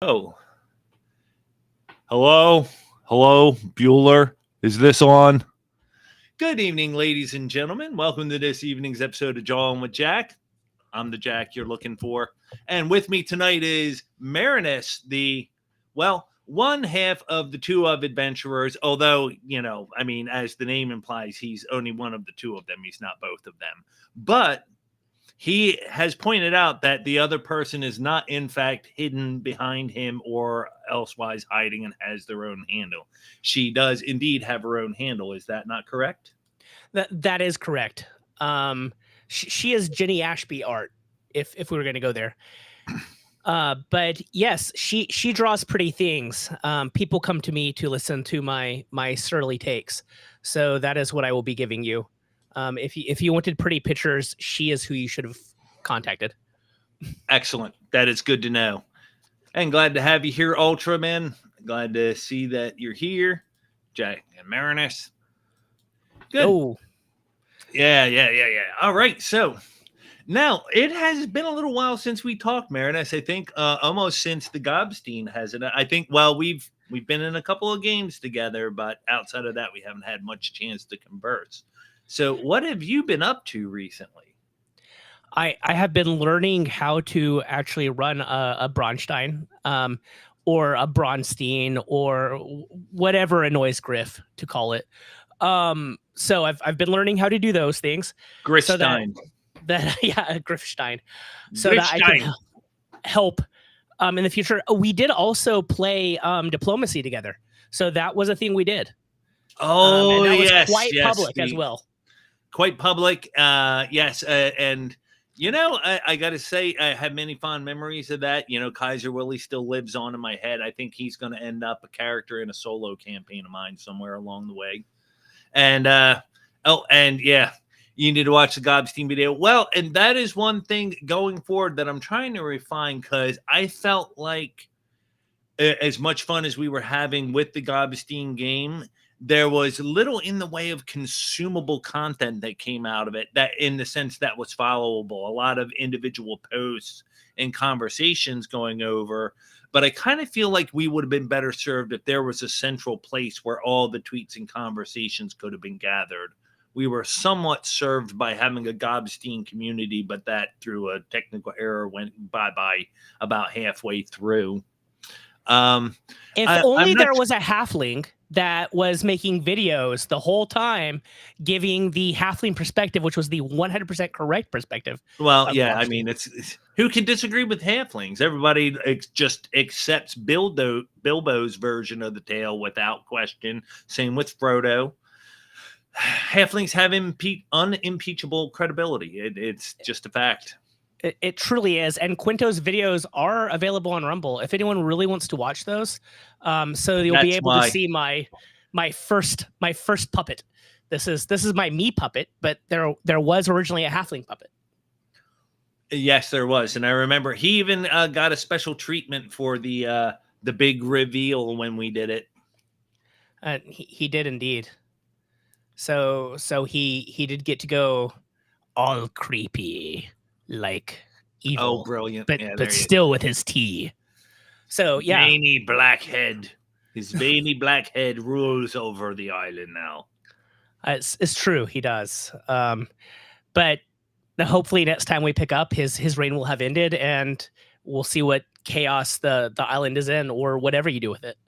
Oh, hello, hello, Bueller. Is this on? Good evening, ladies and gentlemen. Welcome to this evening's episode of Jawin with Jack. I'm the Jack you're looking for, and with me tonight is Merinus, one half of the two of adventurers. Although, as the name implies, he's only one of the two of them. He's not both of them, but he has pointed out that the other person is not, in fact, hidden behind him or elsewise hiding and has their own handle. She does indeed have her own handle. Is that not correct? That is correct. She is Jenny Ashby art, if we were going to go there. But yes, she draws pretty things. People come to me to listen to my surly takes, so that is what I will be giving you. If you wanted pretty pictures, she is who you should have contacted. Excellent. That is good to know. And glad to have you here, Ultraman. Glad to see that you're here, Jack and Marinus. Good. Oh, yeah. All right. So now it has been a little while since we talked, Marinus. I think almost since the Gobstein hasn't. I think we've been in a couple of games together, but outside of that, we haven't had much chance to converse. So what have you been up to recently? I have been learning how to actually run a Bronstein, or a Bronstein, or whatever annoys Griff to call it. So I've been learning how to do those things. Griffstein. So Griffstein. So that I can help in the future. We did also play diplomacy together. So that was a thing we did. Oh, and that was yes. quite public as well. Quite public. Yes. And, I got to say, I have many fond memories of that. Kaiser Willie still lives on in my head. I think he's going to end up a character in a solo campaign of mine somewhere along the way. And, you need to watch the Gobstein video. Well, and that is one thing going forward that I'm trying to refine, because I felt like as much fun as we were having with the Gobstein game, there was little in the way of consumable content that came out of it, that in the sense that was followable. A lot of individual posts and conversations going over. But I kind of feel like we would have been better served if there was a central place where all the tweets and conversations could have been gathered. We were somewhat served by having a Gobstein community, but that through a technical error went bye-bye about halfway through. If only there was a halfling that was making videos the whole time, giving the halfling perspective, which was the 100% correct perspective. Well, yeah, I mean, it's who can disagree with halflings? Everybody just accepts Bilbo's version of the tale without question. Same with Frodo. Halflings have unimpeachable credibility. It's just a fact. It truly is. And Quinto's videos are available on Rumble if anyone really wants to watch those. So you'll be able to see my first puppet. This is my me puppet, but there was originally a halfling puppet. Yes, there was. And I remember he even got a special treatment for the big reveal when we did it. He did indeed. So he did get to go all creepy, like evil. Oh, brilliant. But still with his tea. So, yeah. Veiny black head. His veiny black head rules over the island now. It's true. He does. But hopefully next time we pick up, his reign will have ended, and we'll see what chaos the island is in, or whatever you do with it.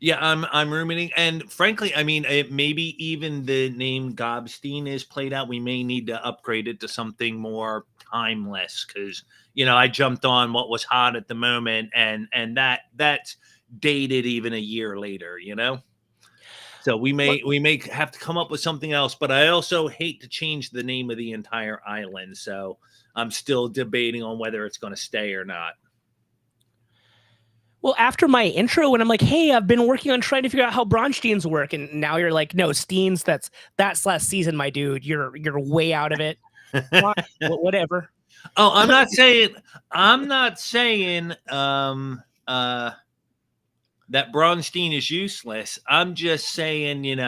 Yeah, I'm ruminating, and frankly, I mean, maybe even the name Gobstein is played out. We may need to upgrade it to something more timeless, because I jumped on what was hot at the moment, and that's dated even a year later. So we may have to come up with something else. But I also hate to change the name of the entire island, so I'm still debating on whether it's going to stay or not. Well, after my intro, when I'm like, hey, I've been working on trying to figure out how Bronsteins work, and now you're like, no, Steens, that's last season, my dude. You're way out of it. Whatever. Oh, I'm not saying that Bronstein is useless. I'm just saying, it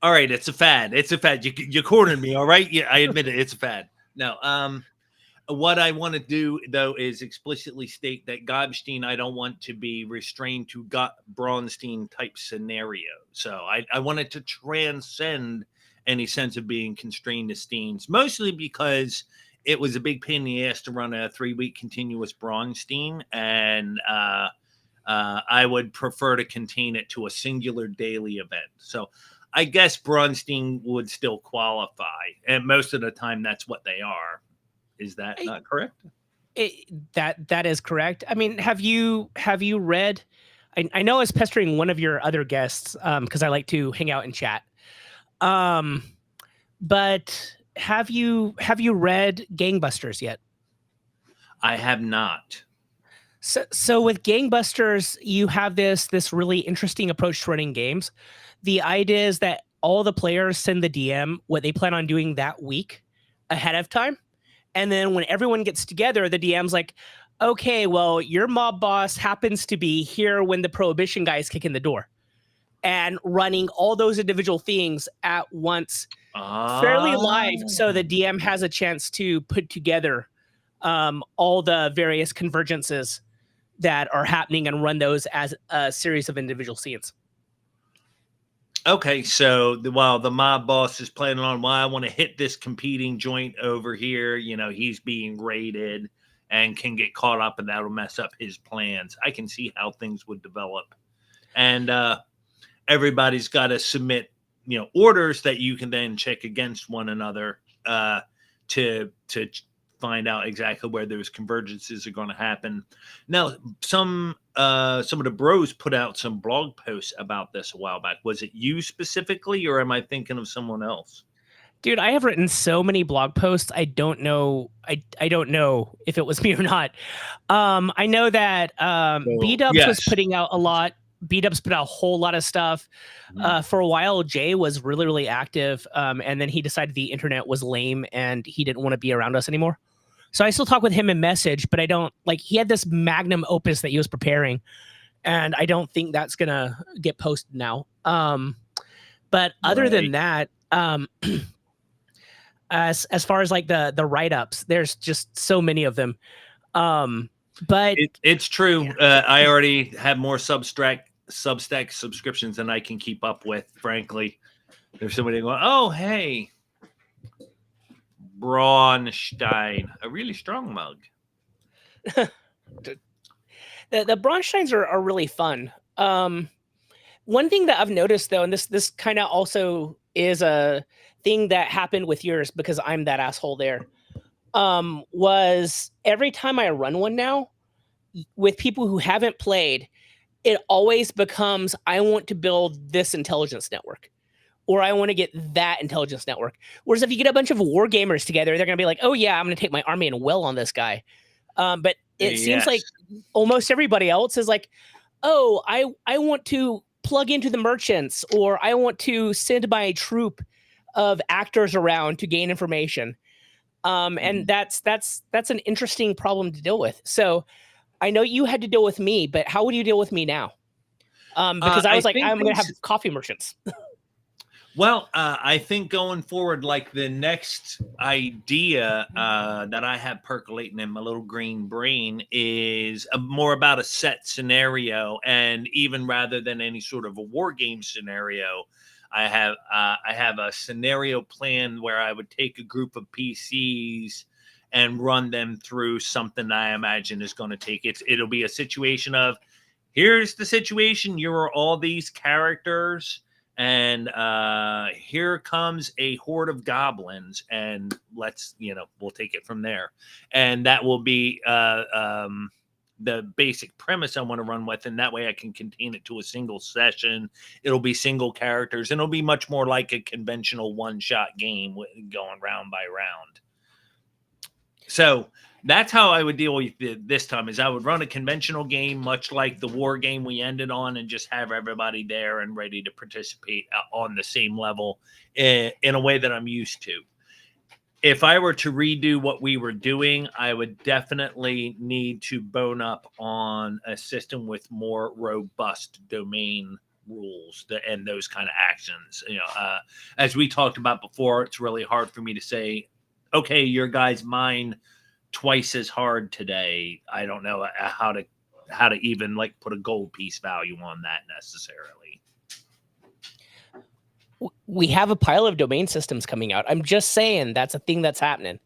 all right, it's a fad. It's a fad. You cornered me, all right? Yeah, I admit it. It's a fad. No, What I want to do, though, is explicitly state that Gobstein, I don't want to be restrained to Braunstein type scenario. So I wanted to transcend any sense of being constrained to Steins, mostly because it was a big pain in the ass to run a 3-week continuous Braunstein, and I would prefer to contain it to a singular daily event. So I guess Braunstein would still qualify, and most of the time that's what they are. Is that not correct? That is correct. I mean, have you read? I know I was pestering one of your other guests because I like to hang out and chat. But have you read Gangbusters yet? I have not. So with Gangbusters, you have this really interesting approach to running games. The idea is that all the players send the DM what they plan on doing that week ahead of time. And then when everyone gets together, the DM's like, okay, well, your mob boss happens to be here when the prohibition guys kick in the door, and running all those individual things at once, fairly live. So the DM has a chance to put together all the various convergences that are happening and run those as a series of individual scenes. Okay, so while the mob boss is planning on, well, I want to hit this competing joint over here, he's being raided and can get caught up, and that'll mess up his plans. I can see how things would develop. And everybody's got to submit, orders that you can then check against one another to find out exactly where those convergences are going to happen. Now, some of the bros put out some blog posts about this a while back. Was it you specifically, or am I thinking of someone else? Dude, I have written so many blog posts. I don't know. I don't know if it was me or not. I know that B-Dubs was putting out a lot. B-Dubs put out a whole lot of stuff. For a while, Jay was really, really active. And then he decided the internet was lame and he didn't want to be around us anymore. So I still talk with him in message, but I don't he had this magnum opus that he was preparing, and I don't think that's going to get posted now. But other than that, as far as the write-ups, there's just so many of them. But it's true. I already have more Substack subscriptions than I can keep up with, frankly. There's somebody going, oh, hey, Braunstein, a really strong mug. the Braunsteins are really fun. One thing that I've noticed, though, and this kind of also is a thing that happened with yours because I'm that asshole there, was every time I run one now with people who haven't played, it always becomes, I want to build this intelligence network, or I want to get that intelligence network. Whereas if you get a bunch of war gamers together, they're going to be like, oh yeah, I'm going to take my army and well on this guy. But it seems like almost everybody else is like, oh, I want to plug into the merchants, or I want to send my troop of actors around to gain information. And that's an interesting problem to deal with. So I know you had to deal with me, but how would you deal with me now? Because I was I'm going to have coffee merchants. Well, I think going forward, the next idea that I have percolating in my little green brain is more about a set scenario. And even rather than any sort of a war game scenario, I have a scenario plan where I would take a group of PCs and run them through something I imagine is going to take it. It'll be a situation of, here's the situation. You're all these characters, and here comes a horde of goblins, and let's, we'll take it from there. And that will be the basic premise I want to run with, and that way I can contain it to a single session. It'll be single characters, and it'll be much more like a conventional one-shot game going round by round. So that's how I would deal with it this time, is I would run a conventional game, much like the war game we ended on, and just have everybody there and ready to participate on the same level in a way that I'm used to. If I were to redo what we were doing, I would definitely need to bone up on a system with more robust domain rules and those kind of actions. As we talked about before, it's really hard for me to say, okay, your guys mine twice as hard today. I don't know how to even like put a gold piece value on that necessarily. We have a pile of domain systems coming out. I'm just saying that's a thing that's happening.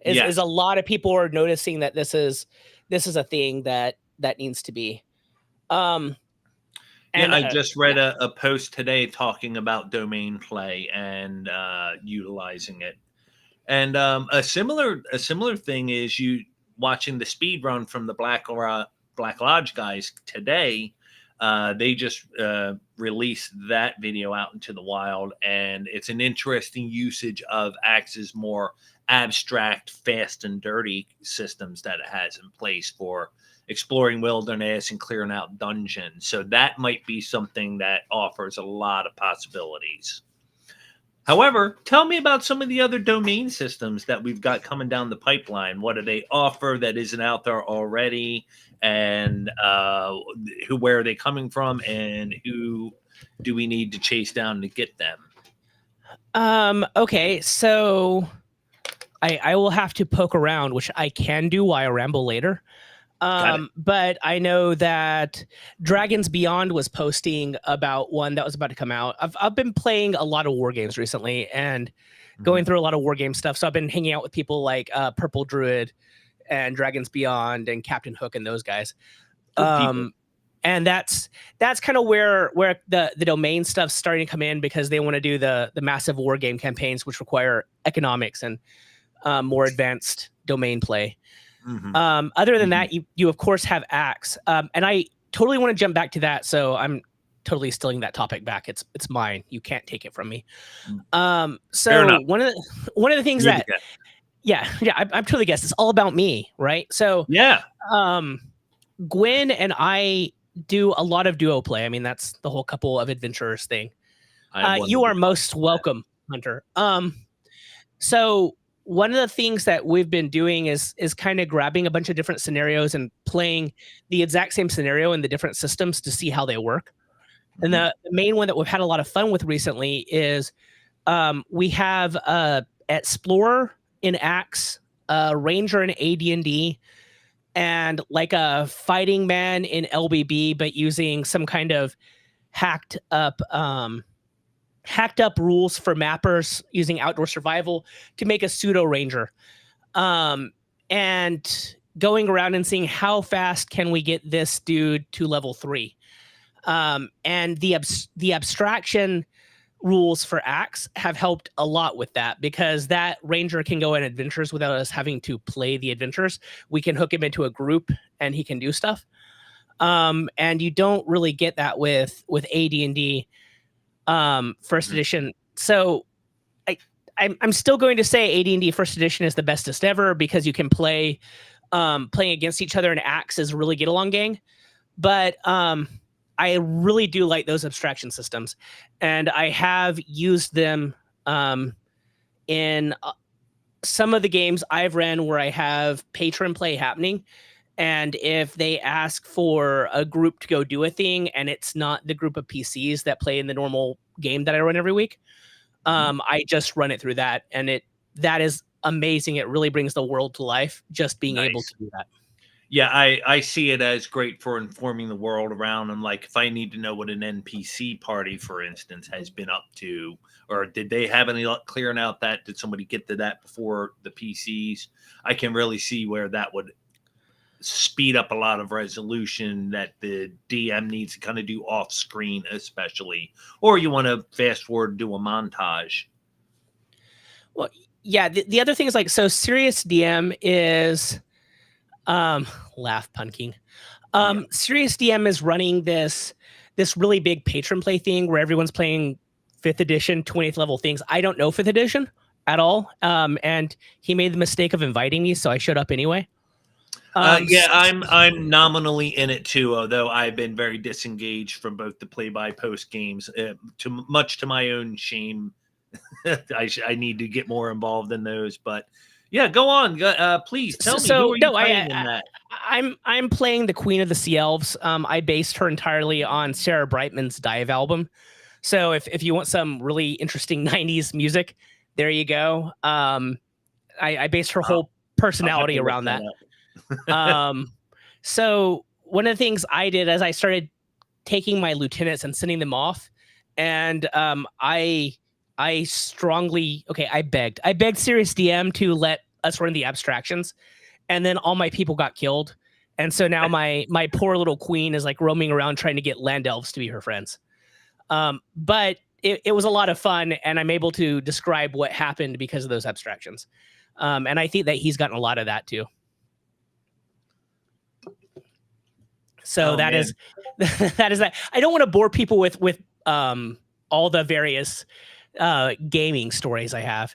Is a lot of people are noticing that this is a thing that needs to be. And I just read a post today talking about domain play and utilizing it. And a similar thing is you watching the speed run from the Black Lodge guys today. They just released that video out into the wild, and it's an interesting usage of Axe's more abstract, fast and dirty systems that it has in place for exploring wilderness and clearing out dungeons. So that might be something that offers a lot of possibilities. However, tell me about some of the other domain systems that we've got coming down the pipeline. What do they offer that isn't out there already? And where are they coming from? And who do we need to chase down to get them? Okay, so I will have to poke around, which I can do while I ramble later. But I know that Dragons Beyond was posting about one that was about to come out. I've been playing a lot of war games recently and going through a lot of war game stuff. So I've been hanging out with people like Purple Druid and Dragons Beyond and Captain Hook and those guys. And that's kind of where the domain stuff's starting to come in, because they want to do the massive war game campaigns, which require economics and more advanced domain play. Other than that, you of course have Axe, and I totally want to jump back to that. So I'm totally stealing that topic back. It's mine. You can't take it from me. So one of the things I'm totally guessed. It's all about me, right? So Gwen and I do a lot of duo play. I mean, that's the whole couple of adventurers thing. You are most welcome, Hunter. So one of the things that we've been doing is kind of grabbing a bunch of different scenarios and playing the exact same scenario in the different systems to see how they work. And the main one that we've had a lot of fun with recently is we have Explorer in Axe, Ranger in AD&D, and like a fighting man in LBB, but using some kind of hacked up rules for mappers using outdoor survival to make a pseudo ranger, and going around and seeing how fast can we get this dude to level 3. And the abstraction rules for Axe have helped a lot with that, because that ranger can go on adventures without us having to play the adventures. We can hook him into a group and he can do stuff. And you don't really get that with AD&D first edition. So I'm still going to say AD&D first edition is the bestest ever, because you can play playing against each other, and Axe is really get along gang. But I really do like those abstraction systems, and I have used them in some of the games I've ran where I have patron play happening. And if they ask for a group to go do a thing and it's not the group of PCs that play in the normal game that I run every week, I just run it through that. And that is amazing. It really brings the world to life, just being able to do that. Yeah, I see it as great for informing the world around. And like, if I need to know what an NPC party, for instance, has been up to, or did they have any luck clearing out that? Did somebody get to that before the PCs? I can really see where that would speed up a lot of resolution that the DM needs to kind of do off screen, especially, or you want to fast forward, do a montage. Well, yeah. The other thing is like, so Serious DM is laugh punking. Serious DM is running this really big patron play thing where everyone's playing 5th edition, 20th level things. I don't know 5th edition at all. And he made the mistake of inviting me, so I showed up anyway. I'm nominally in it too, although I've been very disengaged from both the play-by-post games, much to my own shame. I need to get more involved in those, but yeah, go on. Please tell me. Who are you playing in that? I'm playing the Queen of the Sea Elves. I based her entirely on Sarah Brightman's Dive album. So if you want some really interesting 90s music, there you go. I based her whole personality look around that. up. So one of the things I did as I started taking my lieutenants and sending them off, and I begged Serious DM to let us run the abstractions, and then all my people got killed, and so now my poor little queen is like roaming around trying to get land elves to be her friends. But it was a lot of fun, and I'm able to describe what happened because of those abstractions. And I think that he's gotten a lot of that too. So that is that. I don't want to bore people with all the various gaming stories I have.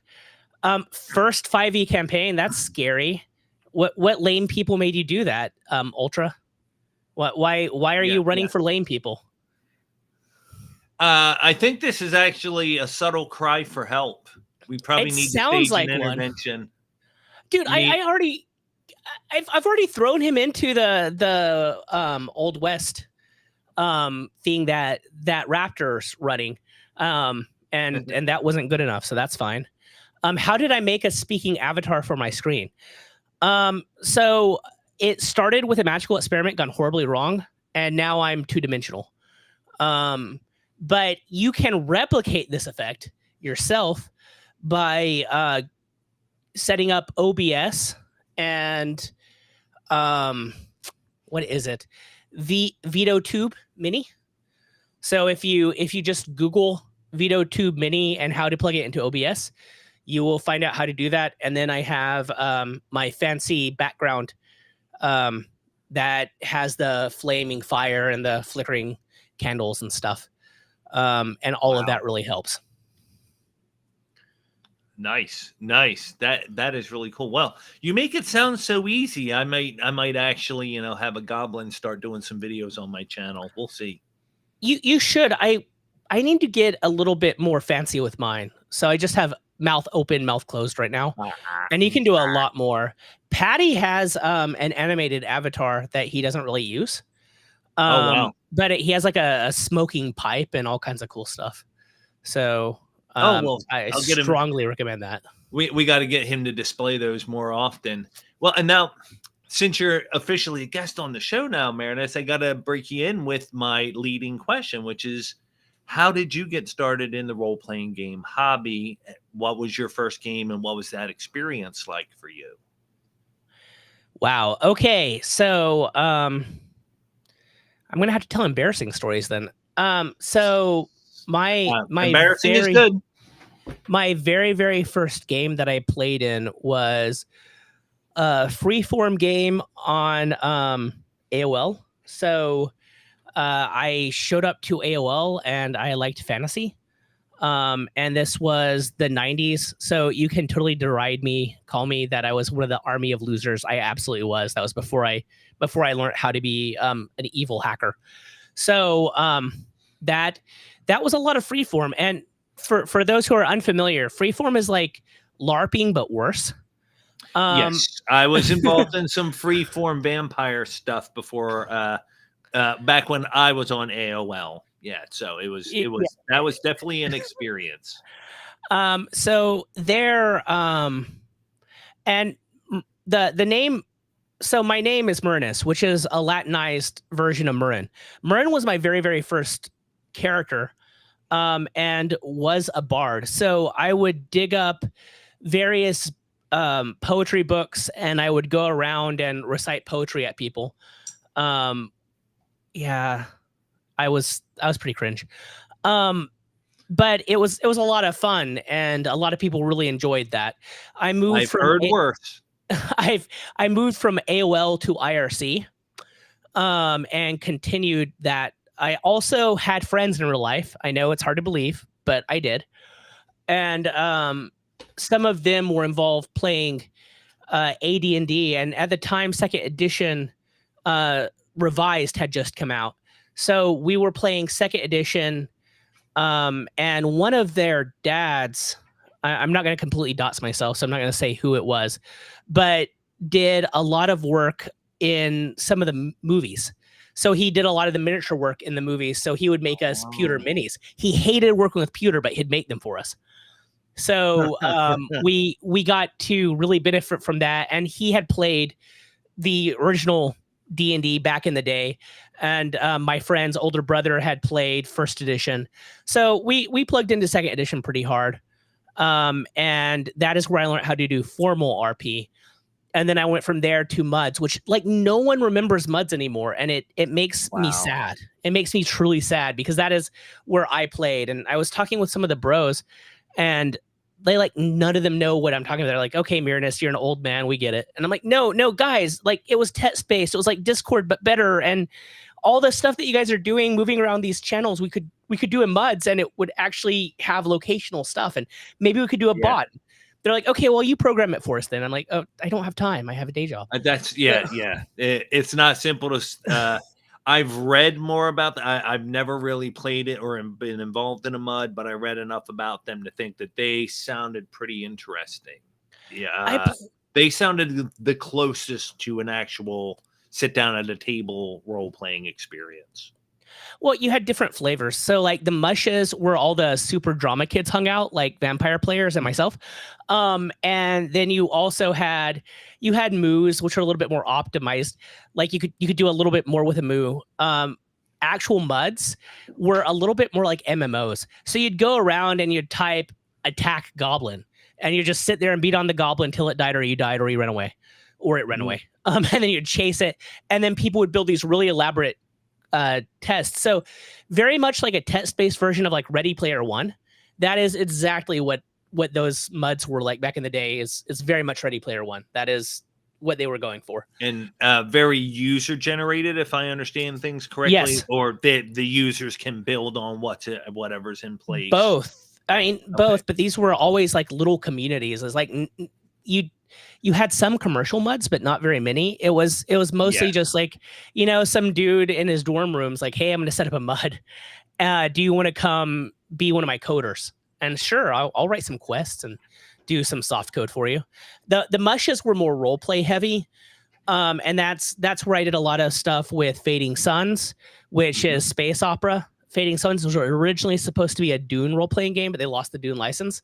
First 5e campaign, that's scary. What lame people made you do that, Ultra? Why are you running for lame people? I think this is actually a subtle cry for help. We probably need to stage an intervention. Dude, I've already thrown him into the Old West thing that Raptor's running, and that wasn't good enough, so that's fine. How did I make a speaking avatar for my screen? So it started with a magical experiment gone horribly wrong, and now I'm 2-dimensional. But you can replicate this effect yourself by setting up OBS and what is it? The VideoTube Mini. So if you just Google VideoTube Mini and how to plug it into OBS, you will find out how to do that. And then I have my fancy background that has the flaming fire and the flickering candles and stuff. And all of that really helps. Nice. That is really cool. Well, you make it sound so easy. I might actually, have a goblin start doing some videos on my channel. We'll see. You should. I need to get a little bit more fancy with mine. So I just have mouth open, mouth closed right now. And you can do a lot more. Patty has an animated avatar that he doesn't really use. Wow. But he has like a smoking pipe and all kinds of cool stuff. So I strongly recommend that. We got to get him to display those more often. Well, and now, since you're officially a guest on the show now, Merinus, I got to break you in with my leading question, which is, how did you get started in the role-playing game hobby? What was your first game, and what was that experience like for you? Wow. Okay. So I'm going to have to tell embarrassing stories then. So my embarrassing is good. My very, very first game that I played in was a freeform game on AOL. So I showed up to AOL and I liked fantasy. And this was the 90s. So you can totally call me that I was one of the army of losers. I absolutely was. That was before I learned how to be an evil hacker. So that was a lot of freeform. And for those who are unfamiliar, freeform is like LARPing, but worse. Yes, I was involved in some freeform vampire stuff before, back when I was on AOL. Yeah, so that was definitely an experience. So there, and the name. So my name is Merinus, which is a Latinized version of Merin. Merin was my very, very first character, and was a bard. So I would dig up various poetry books, and I would go around and recite poetry at people. Yeah, I was pretty cringe. But it was a lot of fun, and a lot of people really enjoyed that. I've heard worse. I moved from AOL to IRC, and continued that. I also had friends in real life. I know it's hard to believe, but I did. And some of them were involved playing AD&D, and at the time, second edition revised had just come out. So we were playing second edition, and one of their dads, I'm not going to completely dox myself, so I'm not going to say who it was, but did a lot of work in some of the movies. So he did a lot of the miniature work in the movies. So he would make us pewter minis. He hated working with pewter, but he'd make them for us. So we got to really benefit from that. And he had played the original D&D back in the day, and my friend's older brother had played first edition. So we plugged into second edition pretty hard. And that is where I learned how to do formal RP. And then I went from there to MUDs, which like no one remembers MUDs anymore. And it makes me sad. It makes me truly sad because that is where I played. And I was talking with some of the bros, and they like none of them know what I'm talking about. They're like, okay, Merinus, you're an old man, we get it. And I'm like, no, guys, like it was text based. It was like Discord, but better. And all the stuff that you guys are doing, moving around these channels, we could do in MUDs, and it would actually have locational stuff. And maybe we could do a bot. They're like, okay, well, you program it for us then. I'm like, oh, I don't have time. I have a day job. That's it's not simple to. I've read more about that. I've never really played it or been involved in a MUD, but I read enough about them to think that they sounded pretty interesting. Yeah, they sounded the closest to an actual sit down at a table role playing experience. Well, you had different flavors. So like the mushes were all the super drama kids hung out, like vampire players and myself. And then you also had moos, which are a little bit more optimized. Like you could do a little bit more with a moo. Actual MUDs were a little bit more like MMOs. So you'd go around and you'd type attack goblin, and you just sit there and beat on the goblin until it died, or you died, or you ran away, or it ran away. And then you'd chase it, and then people would build these really elaborate tests. So very much like a test-based version of like Ready Player One. That is exactly what those MUDs were like back in the day. Is very much Ready Player One. That is what they were going for. And very user generated, if I understand things correctly. Yes. Or the users can build on whatever's in place. Both. I mean, both. But these were always like little communities. It's like you had some commercial MUDs, but not very many. It was mostly just like, some dude in his dorm room's like, hey, I'm going to set up a MUD. Do you want to come be one of my coders? And sure, I'll write some quests and do some soft code for you. The mushes were more role play heavy. And that's where I did a lot of stuff with Fading Suns, which is space opera. Fading Suns was originally supposed to be a Dune role playing game, but they lost the Dune license.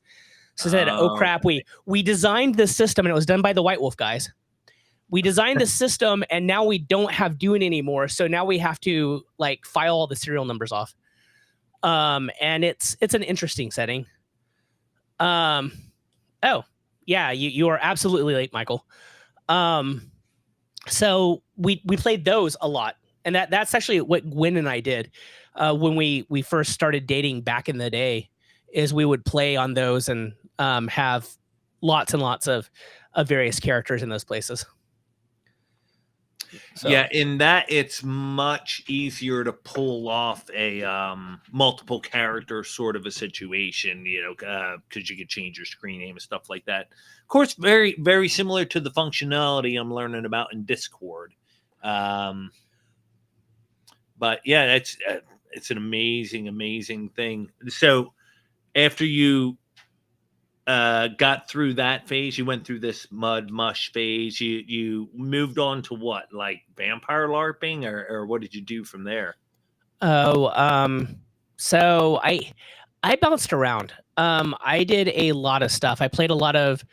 So said, oh crap, we designed this system, and it was done by the White Wolf guys. We designed the system, and now we don't have Dune anymore. So now we have to like file all the serial numbers off. And it's an interesting setting. Oh yeah, you are absolutely late, Michael. So we played those a lot, and that's actually what Gwen and I did when we first started dating back in the day. Is we would play on those and have lots and lots of various characters in those places. So. Yeah, in that it's much easier to pull off a multiple character sort of a situation, because you could change your screen name and stuff like that. Of course, very, very similar to the functionality I'm learning about in Discord. But yeah, it's an amazing thing. So after you got through that phase, you went through this MUD mush phase, you moved on to what, like vampire LARPing, or what did you do from there? So I bounced around. I did a lot of stuff. I played a lot of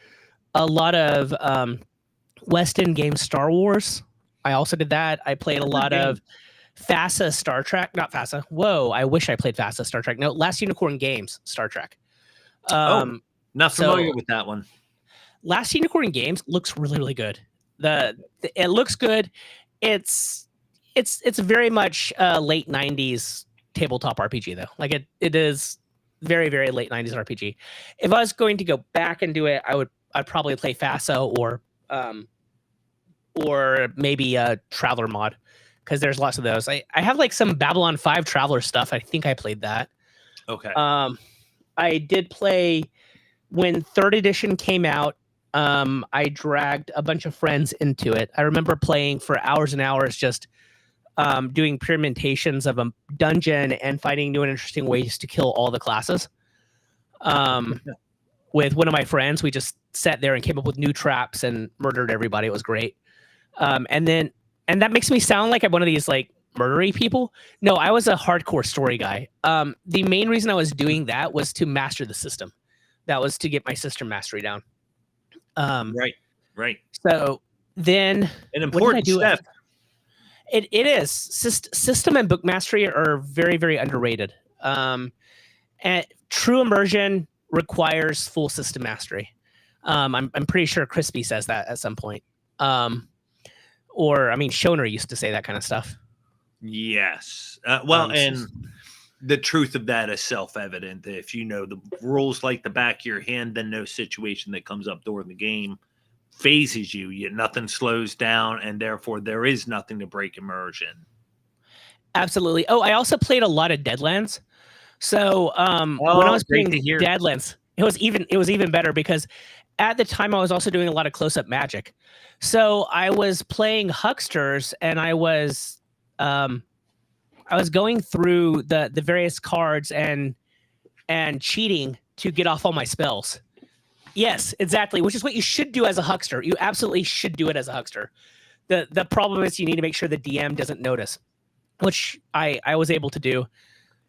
West End games, Star Wars. I also did that. I played a lot of FASA Star Trek, not FASA. Whoa, I wish I played FASA Star Trek. No, Last Unicorn Games Star Trek. Not familiar with that one. Last Unicorn Games looks really, really good. It looks good. It's very much late 90s tabletop RPG though. Like it is very, very late 90s RPG. If I was going to go back and do it, I'd probably play FASA or maybe a Traveler mod, because there's lots of those. I have like some Babylon 5 Traveler stuff. I think I played that. Okay. I did play when 3rd edition came out. I dragged a bunch of friends into it. I remember playing for hours and hours, just doing experimentations of a dungeon and finding new and interesting ways to kill all the classes. With one of my friends, we just sat there and came up with new traps and murdered everybody. It was great. And that makes me sound like I'm one of these like murdery people. No, I was a hardcore story guy. The main reason I was doing that was to master the system. That was to get my system mastery down. Right. So then, An what did I important do? step. It is. System and book mastery are very, very underrated. And true immersion requires full system mastery. I'm pretty sure Crispy says that at some point. Or I mean, Shoner used to say that kind of stuff. Yes. Um, And the truth of that is self-evident. If you know the rules like the back of your hand, then no situation that comes up during the game phases you. Nothing slows down, and therefore there is nothing to break immersion. Absolutely. Oh, I also played a lot of Deadlands. So when I was Great playing to hear. Deadlands, it was even better because at the time I was also doing a lot of close-up magic. So I was playing hucksters, and I was going through the various cards and cheating to get off all my spells. Yes, exactly, which is what you should do as a huckster. You absolutely should do it as a huckster. The problem is you need to make sure the DM doesn't notice, which I was able to do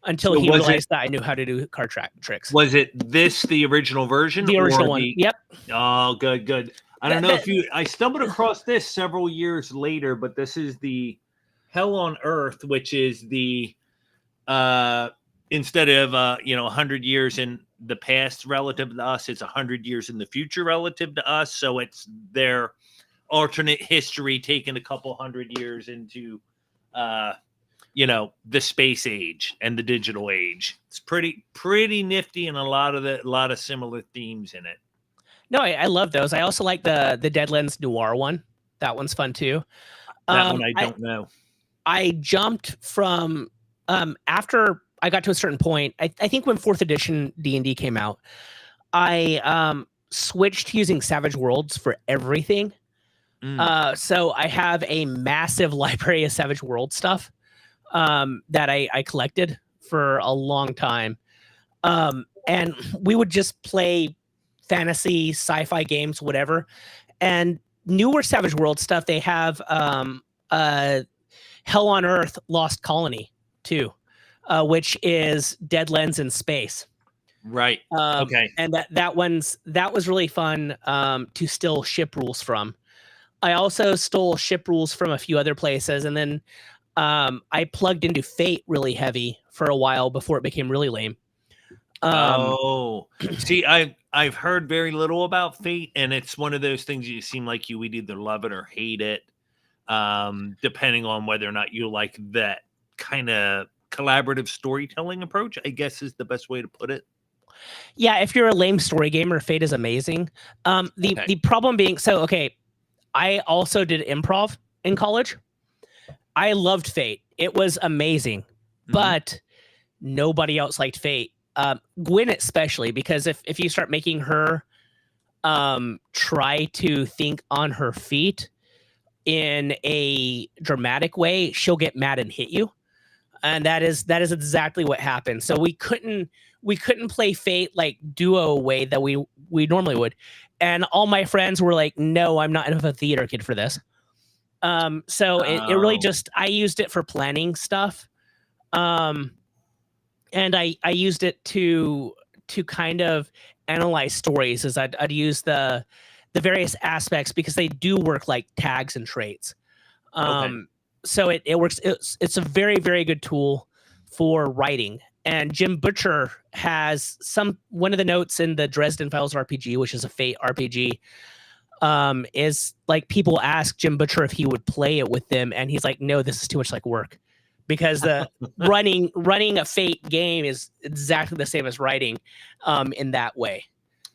until So he realized that I knew how to do card tricks. Was it the original version? The original one. Yep. Oh, good. I don't know if I stumbled across this several years later, but this is the Hell on Earth, which is the instead of 100 years in the past relative to us, it's 100 years in the future relative to us. So it's their alternate history taken a couple hundred years into the space age and the digital age. It's pretty nifty, and a lot of similar themes in it. No, I love those. I also like the Deadlands Noir one. That one's fun too. That one I don't know. I jumped from after I got to a certain point. I think when 4th edition D&D came out, I switched to using Savage Worlds for everything. So I have a massive library of Savage World stuff that I collected for a long time. And we would just play fantasy, sci-fi games, whatever. And newer Savage World stuff, they have Hell on Earth Lost Colony too, which is Deadlands in space. Right. Okay. And that was really fun to steal ship rules from. I also stole ship rules from a few other places, and then I plugged into Fate really heavy for a while before it became really lame. See, I've heard very little about Fate, and it's one of those things you seem like you would either love it or hate it, depending on whether or not you like that kind of collaborative storytelling approach, I guess is the best way to put it. Yeah, if you're a lame story gamer, Fate is amazing. The problem being, I also did improv in college. I loved Fate. It was amazing, but nobody else liked Fate. Gwyn especially, because if you start making her try to think on her feet in a dramatic way, she'll get mad and hit you. And that is exactly what happened. So we couldn't play Fate like duo way that we normally would. And all my friends were like, no, I'm not enough of a theater kid for this. So it really just, I used it for planning stuff. And I used it to kind of analyze stories, as I'd use the various aspects because they do work like tags and traits. So it works. It's a very, very good tool for writing. And Jim Butcher has one of the notes in the Dresden Files RPG, which is a Fate RPG, is like people ask Jim Butcher if he would play it with them, and he's like, no, this is too much like work, because the running a Fate game is exactly the same as writing in that way.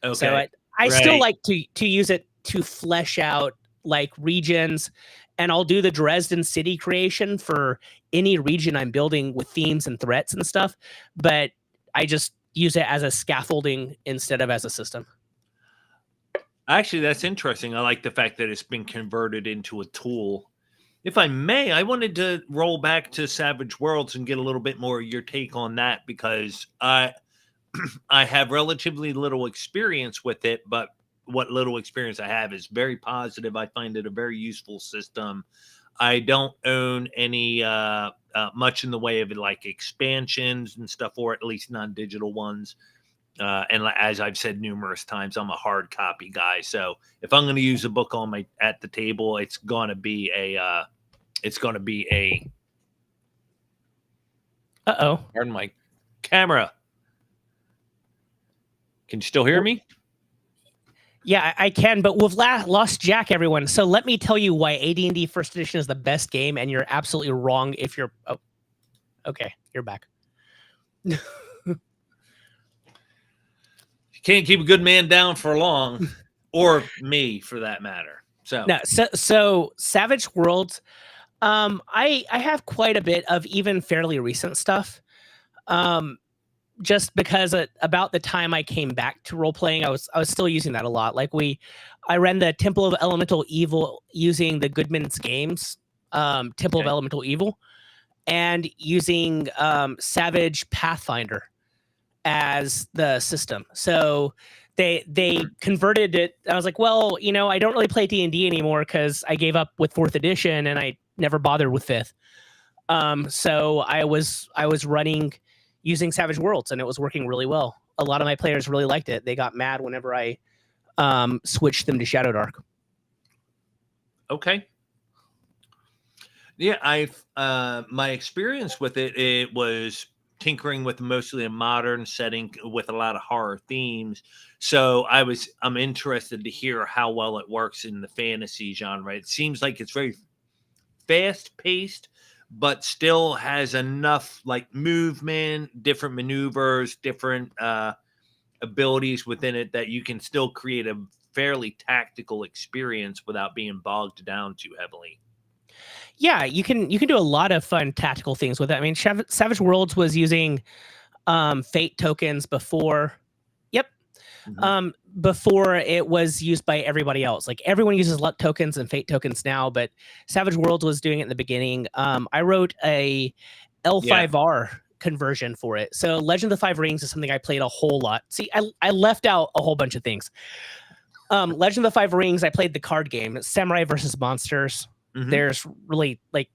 Okay. So I still like to use it to flesh out like regions, and I'll do the Dresden city creation for any region I'm building with themes and threats and stuff, but I just use it as a scaffolding instead of as a system. Actually, that's interesting. I like the fact that it's been converted into a tool. If I may, I wanted to roll back to Savage Worlds and get a little bit more of your take on that, because I have relatively little experience with it, but what little experience I have is very positive. I find it a very useful system. I don't own any much in the way of like expansions and stuff, or at least non-digital ones. And as I've said numerous times, I'm a hard copy guy. So if I'm going to use a book at the table, it's going to be a. Uh-oh. Pardon my camera. Can you still hear me? Yeah, I can, but we've lost Jack, everyone. So let me tell you why AD&D First Edition is the best game, and you're absolutely wrong if you're... Oh, okay, you're back. You can't keep a good man down for long, or me, for that matter. So Savage Worlds, I have quite a bit of even fairly recent stuff. Just because about the time I came back to role playing, I was still using that a lot. Like I ran the Temple of Elemental Evil using the Goodman's Games, Temple of Elemental Evil, and using Savage Pathfinder as the system. So they converted it. I was like, well, I don't really play D&D anymore because I gave up with 4th edition and I never bothered with 5th. So I was running using Savage Worlds, and it was working really well. A lot of my players really liked it. They got mad whenever I switched them to Shadow Dark. Okay. Yeah, my experience with it was tinkering with mostly a modern setting with a lot of horror themes. So I'm interested to hear how well it works in the fantasy genre. It seems like it's very fast paced, but still has enough like movement, different maneuvers, different abilities within it that you can still create a fairly tactical experience without being bogged down too heavily. Yeah, you can do a lot of fun tactical things with it. I mean, Savage Worlds was using fate tokens before. Yep. Mm-hmm. Before it was used by everybody else. Like everyone uses luck tokens and fate tokens now, but Savage Worlds was doing it in the beginning. I wrote a L5R conversion for it. So Legend of the Five Rings is something I played a whole lot. See, I left out a whole bunch of things. Legend of the Five Rings, I played the card game. It's Samurai versus Monsters. Mm-hmm. There's really like,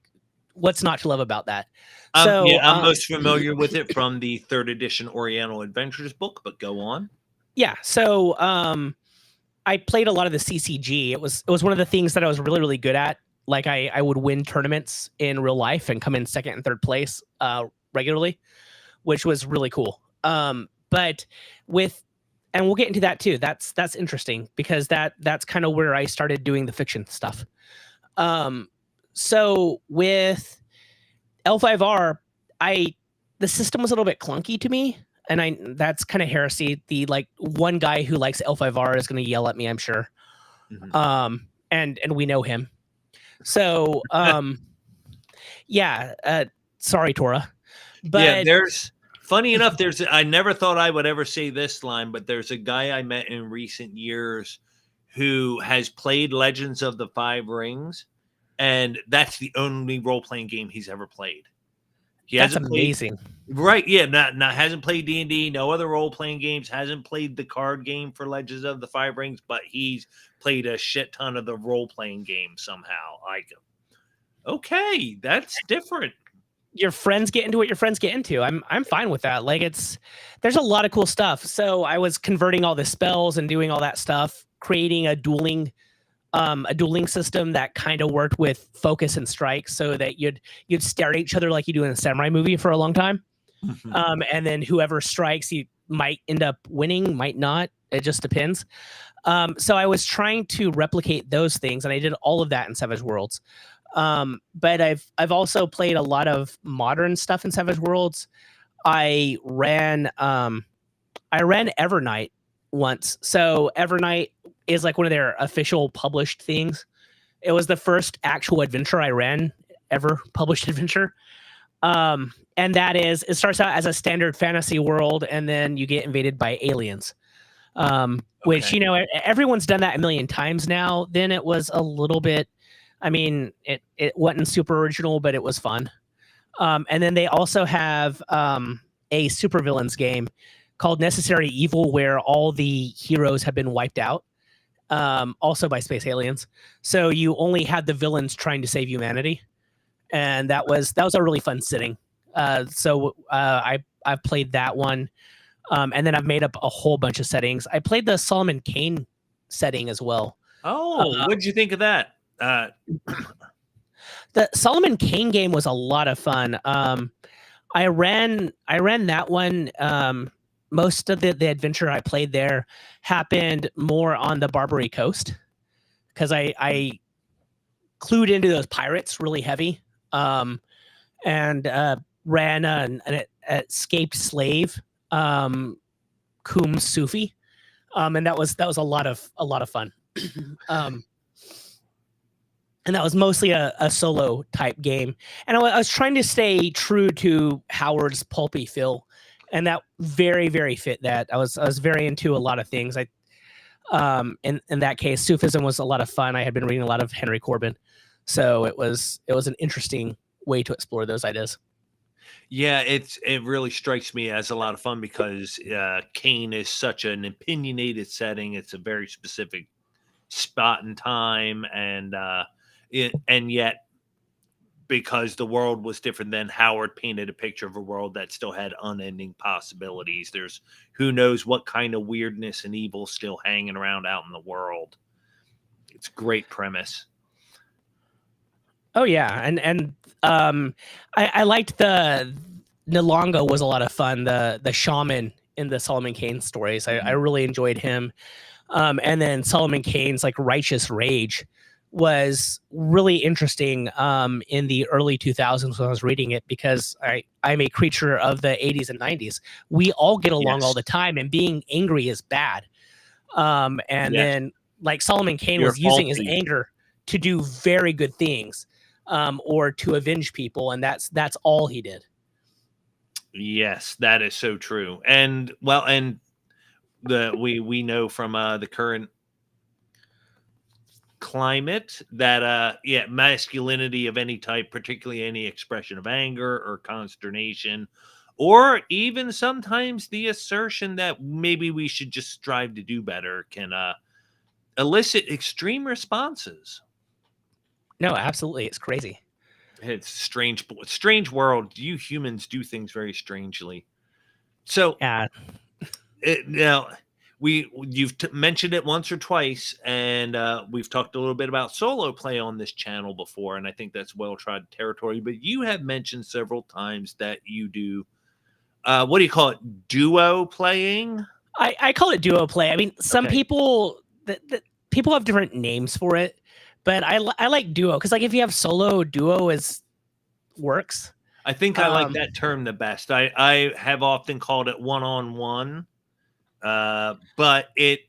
what's not to love about that? I'm most familiar with it from the 3rd edition Oriental Adventures book, but go on. Yeah, so I played a lot of the CCG. It was one of the things that I was really, really good at. Like I would win tournaments in real life and come in 2nd and 3rd place regularly, which was really cool. But and we'll get into that too. That's interesting because that's kind of where I started doing the fiction stuff. So with L5R, the system was a little bit clunky to me, and that's kind of heresy. The like one guy who likes L5R is going to yell at me, I'm sure. Mm-hmm. And we know him. So, sorry, Tora. But there's funny enough, I never thought I would ever say this line, but there's a guy I met in recent years who has played Legends of the Five Rings, and that's the only role-playing game he's ever played. That's amazing. Right, yeah, not hasn't played D&D, no other role-playing games, hasn't played the card game for Legends of the Five Rings, but he's played a shit ton of the role-playing game somehow. Okay, that's different. Your friends get into what your friends get into. I'm fine with that. Like there's a lot of cool stuff. So I was converting all the spells and doing all that stuff, creating a dueling system that kind of worked with focus and strike, so that you'd stare at each other like you do in a samurai movie for a long time. Mm-hmm. And then whoever strikes, you might end up winning, might not. It just depends. So I was trying to replicate those things, and I did all of that in Savage Worlds. But I've also played a lot of modern stuff in Savage Worlds. I ran Evernight once. So Evernight is like one of their official published things. It was the first actual adventure I ran, ever published adventure. And that is, it starts out as a standard fantasy world, and then you get invaded by aliens. Which, everyone's done that a million times now. Then it was a little bit, I mean, it wasn't super original, but it was fun. And then they also have a supervillains game called Necessary Evil, where all the heroes have been wiped out, also by space aliens. So you only had the villains trying to save humanity, and that was a really fun sitting. So I've played that one. And then I've made up a whole bunch of settings. I played the Solomon Kane setting as well. Oh, what did you think of that? The Solomon Kane game was a lot of fun. I ran that one. Most of the adventure I played there happened more on the Barbary Coast because I clued into those pirates really heavy, and ran an escaped slave, Kum Sufi, and that was a lot of fun. And that was mostly a solo type game. And I was trying to stay true to Howard's pulpy feel, and that very, very fit that. I was very into a lot of things. In that case, Sufism was a lot of fun. I had been reading a lot of Henry Corbin, so it was an interesting way to explore those ideas. Yeah, it really strikes me as a lot of fun because Kane is such an opinionated setting. It's a very specific spot and time, and and yet because the world was different, then Howard painted a picture of a world that still had unending possibilities. There's who knows what kind of weirdness and evil still hanging around out in the world. It's a great premise. Oh yeah, and I liked the Nalongo was a lot of fun. The shaman in the Solomon Kane stories, I really enjoyed him. And then Solomon Kane's like Righteous Rage was really interesting in the early 2000s when I was reading it, because I'm a creature of the 80s and 90s. We all get along all the time, and being angry is bad. And then like Solomon Kane was using his anger to do very good things, or to avenge people, and that's all he did. Yes, that is so true. And well, and we know from the current climate that masculinity of any type, particularly any expression of anger or consternation, or even sometimes the assertion that maybe we should just strive to do better, can elicit extreme responses. No, absolutely, it's crazy. It's strange world. You humans do things very strangely. So Yeah. Now you've mentioned it once or twice, and we've talked a little bit about solo play on this channel before, and I think that's well-trod territory. But you have mentioned several times that you do what do you call it? Duo playing? I call it duo play. I mean, some people people have different names for it, but I like duo because, like, if you have solo, duo works. I think I like that term the best. I have often called it one-on-one. But that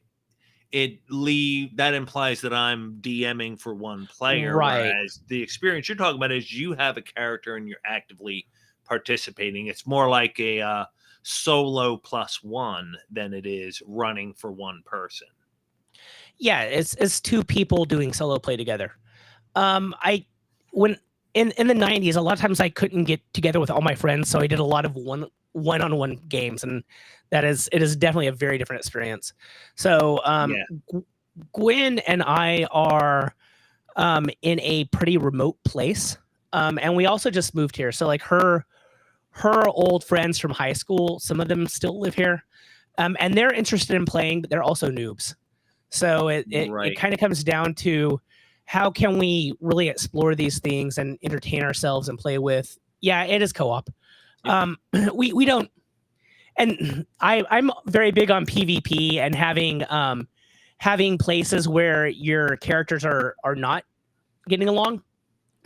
implies that I'm DMing for one player, right? Whereas the experience you're talking about is you have a character and you're actively participating. It's more like a solo plus one than it is running for one person. Yeah, it's two people doing solo play together. When in the 90s, a lot of times I couldn't get together with all my friends, so I did a lot of one-on-one games, and it is definitely a very different experience. So Gwen and I are in a pretty remote place, and we also just moved here. So like her old friends from high school, some of them still live here, and they're interested in playing, but they're also noobs. So it kind of comes down to how can we really explore these things and entertain ourselves and play with. Yeah, it is co-op. We don't, and I'm very big on PvP and having places where your characters are not getting along,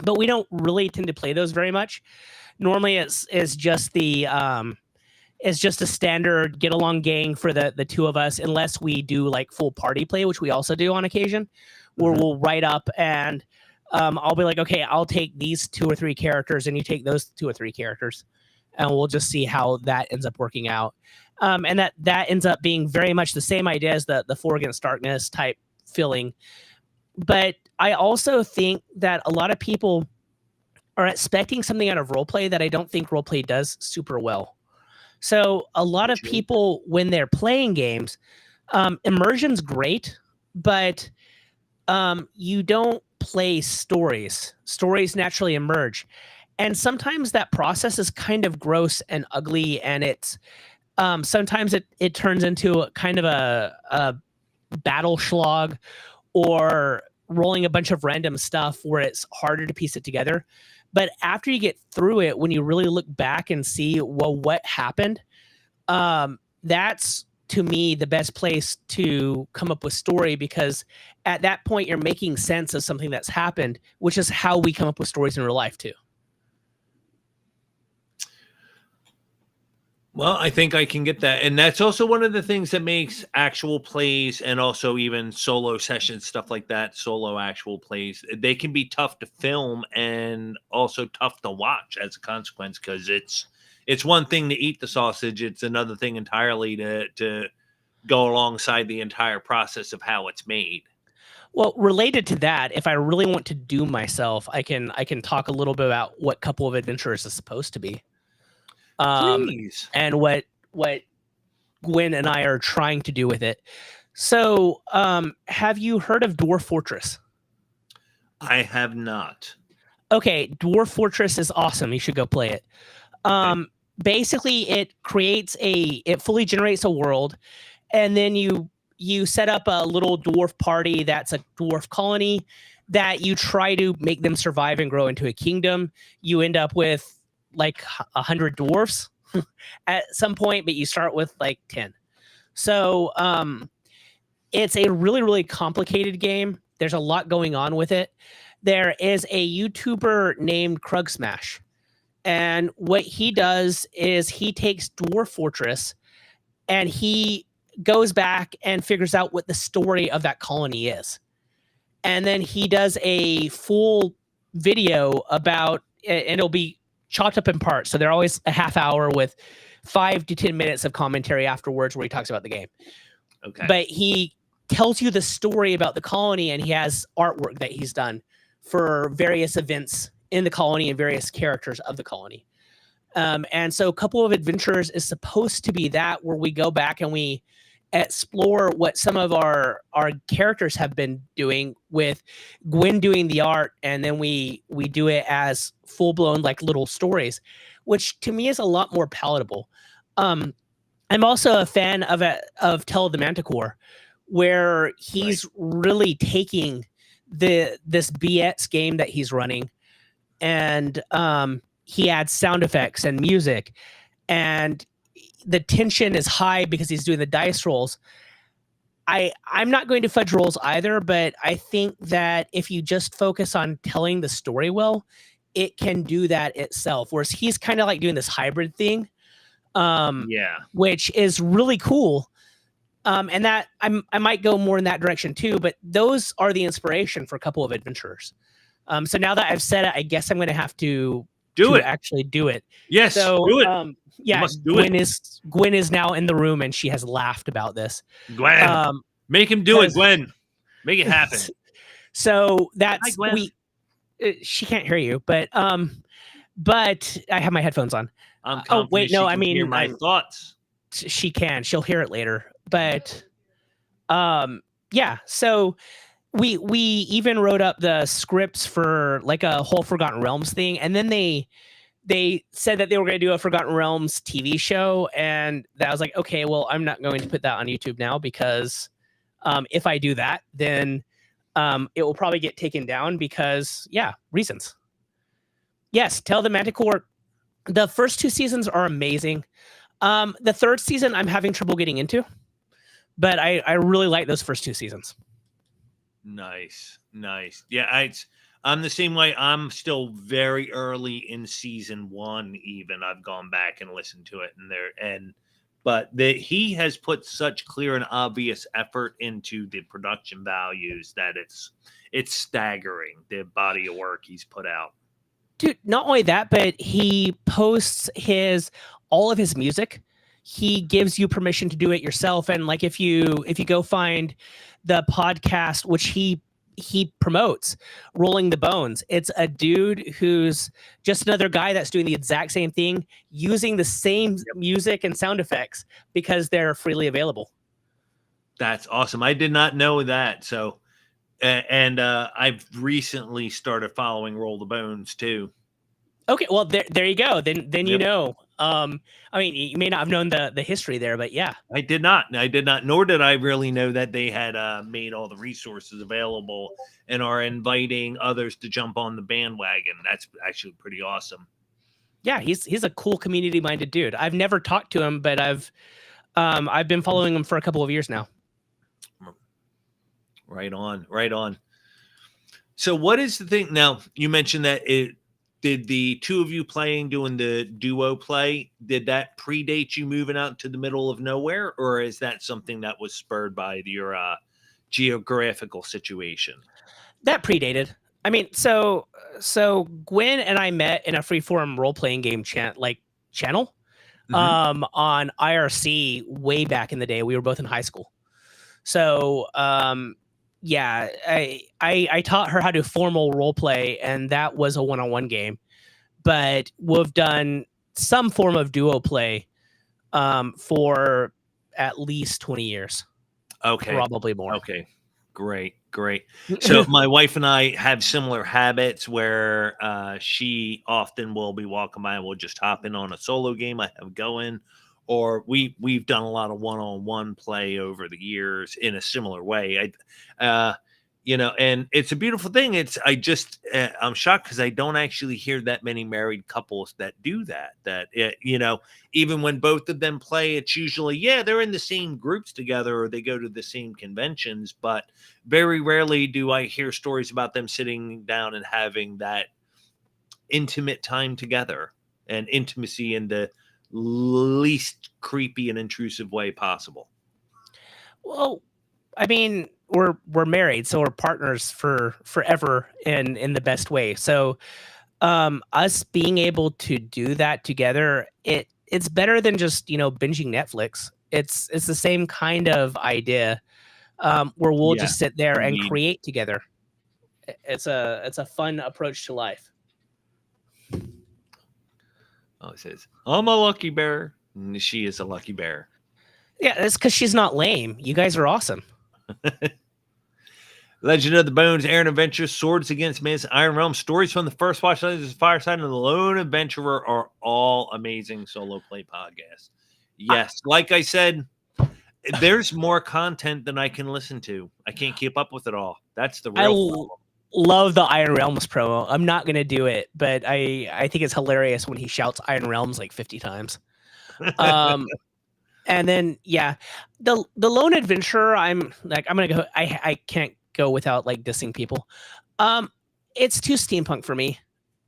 but we don't really tend to play those very much. Normally it's just it's just a standard get along gang for the two of us, unless we do like full party play, which we also do on occasion, where we'll write up and I'll be like, okay, I'll take these 2 or 3 characters and you take those 2 or 3 characters, and we'll just see how that ends up working out. And that ends up being very much the same idea as the Four Against Darkness type feeling. But I also think that a lot of people are expecting something out of roleplay that I don't think roleplay does super well. So a lot of people, when they're playing games, immersion's great, but you don't play stories. Stories naturally emerge. And sometimes that process is kind of gross and ugly, and it's Sometimes it turns into kind of a battle slog or rolling a bunch of random stuff where it's harder to piece it together. But after you get through it, when you really look back and see, well, what happened, that's to me the best place to come up with story, because at that point you're making sense of something that's happened, which is how we come up with stories in real life too. Well, I think I can get that. And that's also one of the things that makes actual plays and also even solo sessions, stuff like that, solo actual plays, they can be tough to film and also tough to watch as a consequence, because it's one thing to eat the sausage. It's another thing entirely to go alongside the entire process of how it's made. Well, related to that, if I really want to do myself, I can talk a little bit about what Couple of Adventurers is supposed to be. Please. And what Gwen and I are trying to do with it. So, have you heard of Dwarf Fortress? I have not. Okay, Dwarf Fortress is awesome. You should go play it. Basically, it fully generates a world, and then you set up a little dwarf party that's a dwarf colony that you try to make them survive and grow into a kingdom. You end up with like 100 dwarfs at some point, but you start with like 10. So it's a really, really complicated game. There's a lot going on with it. There is a YouTuber named Krug Smash, and what he does is he takes Dwarf Fortress and he goes back and figures out what the story of that colony is. And then he does a full video about, and it'll be chopped up in parts. So they're always a half hour with 5 to 10 minutes of commentary afterwards where he talks about the game. Okay. But he tells you the story about the colony, and he has artwork that he's done for various events in the colony and various characters of the colony. And so Couple of Adventurers is supposed to be that, where we go back and we explore what some of our characters have been doing, with Gwen doing the art, and then we do it as full-blown like little stories, which to me is a lot more palatable. I'm also a fan of Tell of the Manticore, where he's really taking this BX game that he's running, and he adds sound effects and music, and the tension is high because he's doing the dice rolls. I'm not going to fudge rolls either, but I think that if you just focus on telling the story well, it can do that itself. Whereas he's kind of like doing this hybrid thing, which is really cool. And that I might go more in that direction too, but those are the inspiration for a Couple of Adventurers. So now that I've said it, I guess I'm going to have to actually do it. Yes, so, do it. Yeah, Gwen is now in the room, and she has laughed about this. Gwen, make him do it, Gwen. Make it happen. So that's Hi, Gwen. She can't hear you, but I have my headphones on. I'm wait, no, I mean, hear my thoughts. She can. She'll hear it later. But yeah. So we even wrote up the scripts for like a whole Forgotten Realms thing, and then they said that they were going to do a Forgotten Realms TV show, and that was like, okay, well, I'm not going to put that on YouTube now, because if I do that, then it will probably get taken down because, reasons. Yes, Tell the Manticore. The first 2 seasons are amazing. The third season I'm having trouble getting into, but I really like those first 2 seasons. Nice. Yeah, I'm the same way. I'm still very early in season 1. Even I've gone back and listened to it, but he has put such clear and obvious effort into the production values that it's staggering, the body of work he's put out. Dude, not only that, but he posts all of his music. He gives you permission to do it yourself, and like if you go find the podcast, which he promotes, Rolling the Bones, it's a dude who's just another guy that's doing the exact same thing, using the same music and sound effects because they're freely available. That's awesome. I did not know that. So, and I've recently started following Roll the Bones too. Okay, well there you go. Then you know. I mean, you may not have known the history there, but yeah. I did not. Nor did I really know that they had made all the resources available and are inviting others to jump on the bandwagon. That's actually pretty awesome. Yeah, he's a cool community minded dude. I've never talked to him, but I've been following him for a couple of years now. Right on, right on. So what is the thing now? You mentioned that did the two of you doing the duo play, did that predate you moving out to the middle of nowhere, or is that something that was spurred by your geographical situation? That predated. I mean, so Gwen and I met in a freeform role playing game channel on IRC way back in the day. We were both in high school. So yeah, I taught her how to formal role play, and that was a one-on-one game. But we've done some form of duo play for at least 20 years. Okay. Probably more. Okay. Great. So my wife and I have similar habits where she often will be walking by and we'll just hop in on a solo game I have going, or we've done a lot of one-on-one play over the years in a similar way. And it's a beautiful thing. I'm shocked because I don't actually hear that many married couples that do that. Even when both of them play, it's usually, they're in the same groups together or they go to the same conventions, but very rarely do I hear stories about them sitting down and having that intimate time together, and intimacy in the least creepy and intrusive way possible. Well, I mean, we're married, so we're partners for forever in the best way. So us being able to do that together, it's better than just binging Netflix. It's the same kind of idea where we'll just sit there and create together. It's a fun approach to life. Oh, it says, I'm a lucky bear. And she is a lucky bear. Yeah, that's because she's not lame. You guys are awesome. Legend of the Bones, Aaron Adventure, Swords Against Myths, Iron Realm, Stories from the First Watch, Legends of Fireside, and The Lone Adventurer are all amazing solo play podcasts. Yes, like I said, there's more content than I can listen to. I can't keep up with it all. That's the real problem. Love the Iron Realms promo. I'm not going to do it, but I think it's hilarious when he shouts Iron Realms like 50 times. And then, the Lone Adventurer, I'm going to go, I can't go without like dissing people. It's too steampunk for me.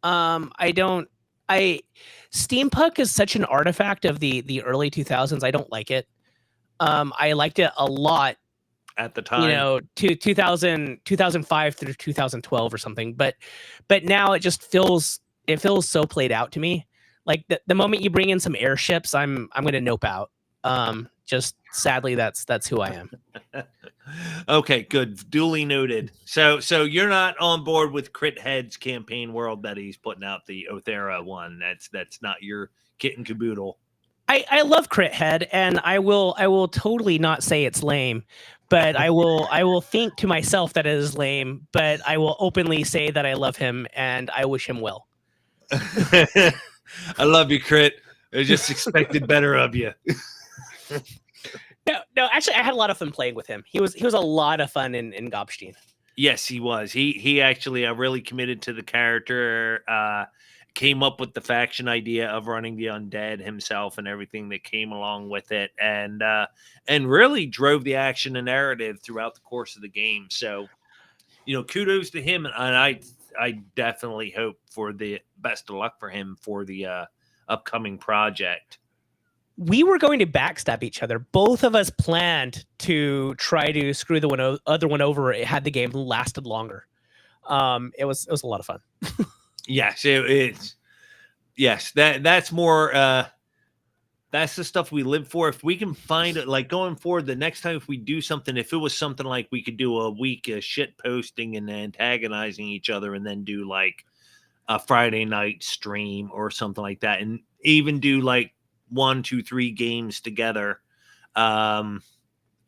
Steampunk is such an artifact of the early 2000s. I don't like it. I liked it a lot at the time, 2005 through 2012 or something. But now it just feels so played out to me. Like the moment you bring in some airships, I'm going to nope out. Just sadly, that's who I am. Okay, good. Duly noted. So you're not on board with Crit Head's campaign world that he's putting out, the Othera one. That's not your kit and caboodle. I love Crit Head, and I will totally not say it's lame, but I will think to myself that it is lame, but I will openly say that I love him and I wish him well. I love you, Crit. I just expected better of you. No, actually, I had a lot of fun playing with him. He was a lot of fun in Gobstein. Yes, he was. He actually really committed to the character. Came up with the faction idea of running the undead himself and everything that came along with it, and really drove the action and narrative throughout the course of the game. So, kudos to him, and I definitely hope for the best of luck for him for the upcoming project. We were going to backstab each other. Both of us planned to try to screw the other one over had the game lasted longer. It was a lot of fun. Yes, it's yes. That's more. That's the stuff we live for. If we can find it, like going forward, the next time if we do something, if it was something like we could do a week of shit posting and antagonizing each other, and then do like a Friday night stream or something like that, and even do like 1, 2, 3 games together.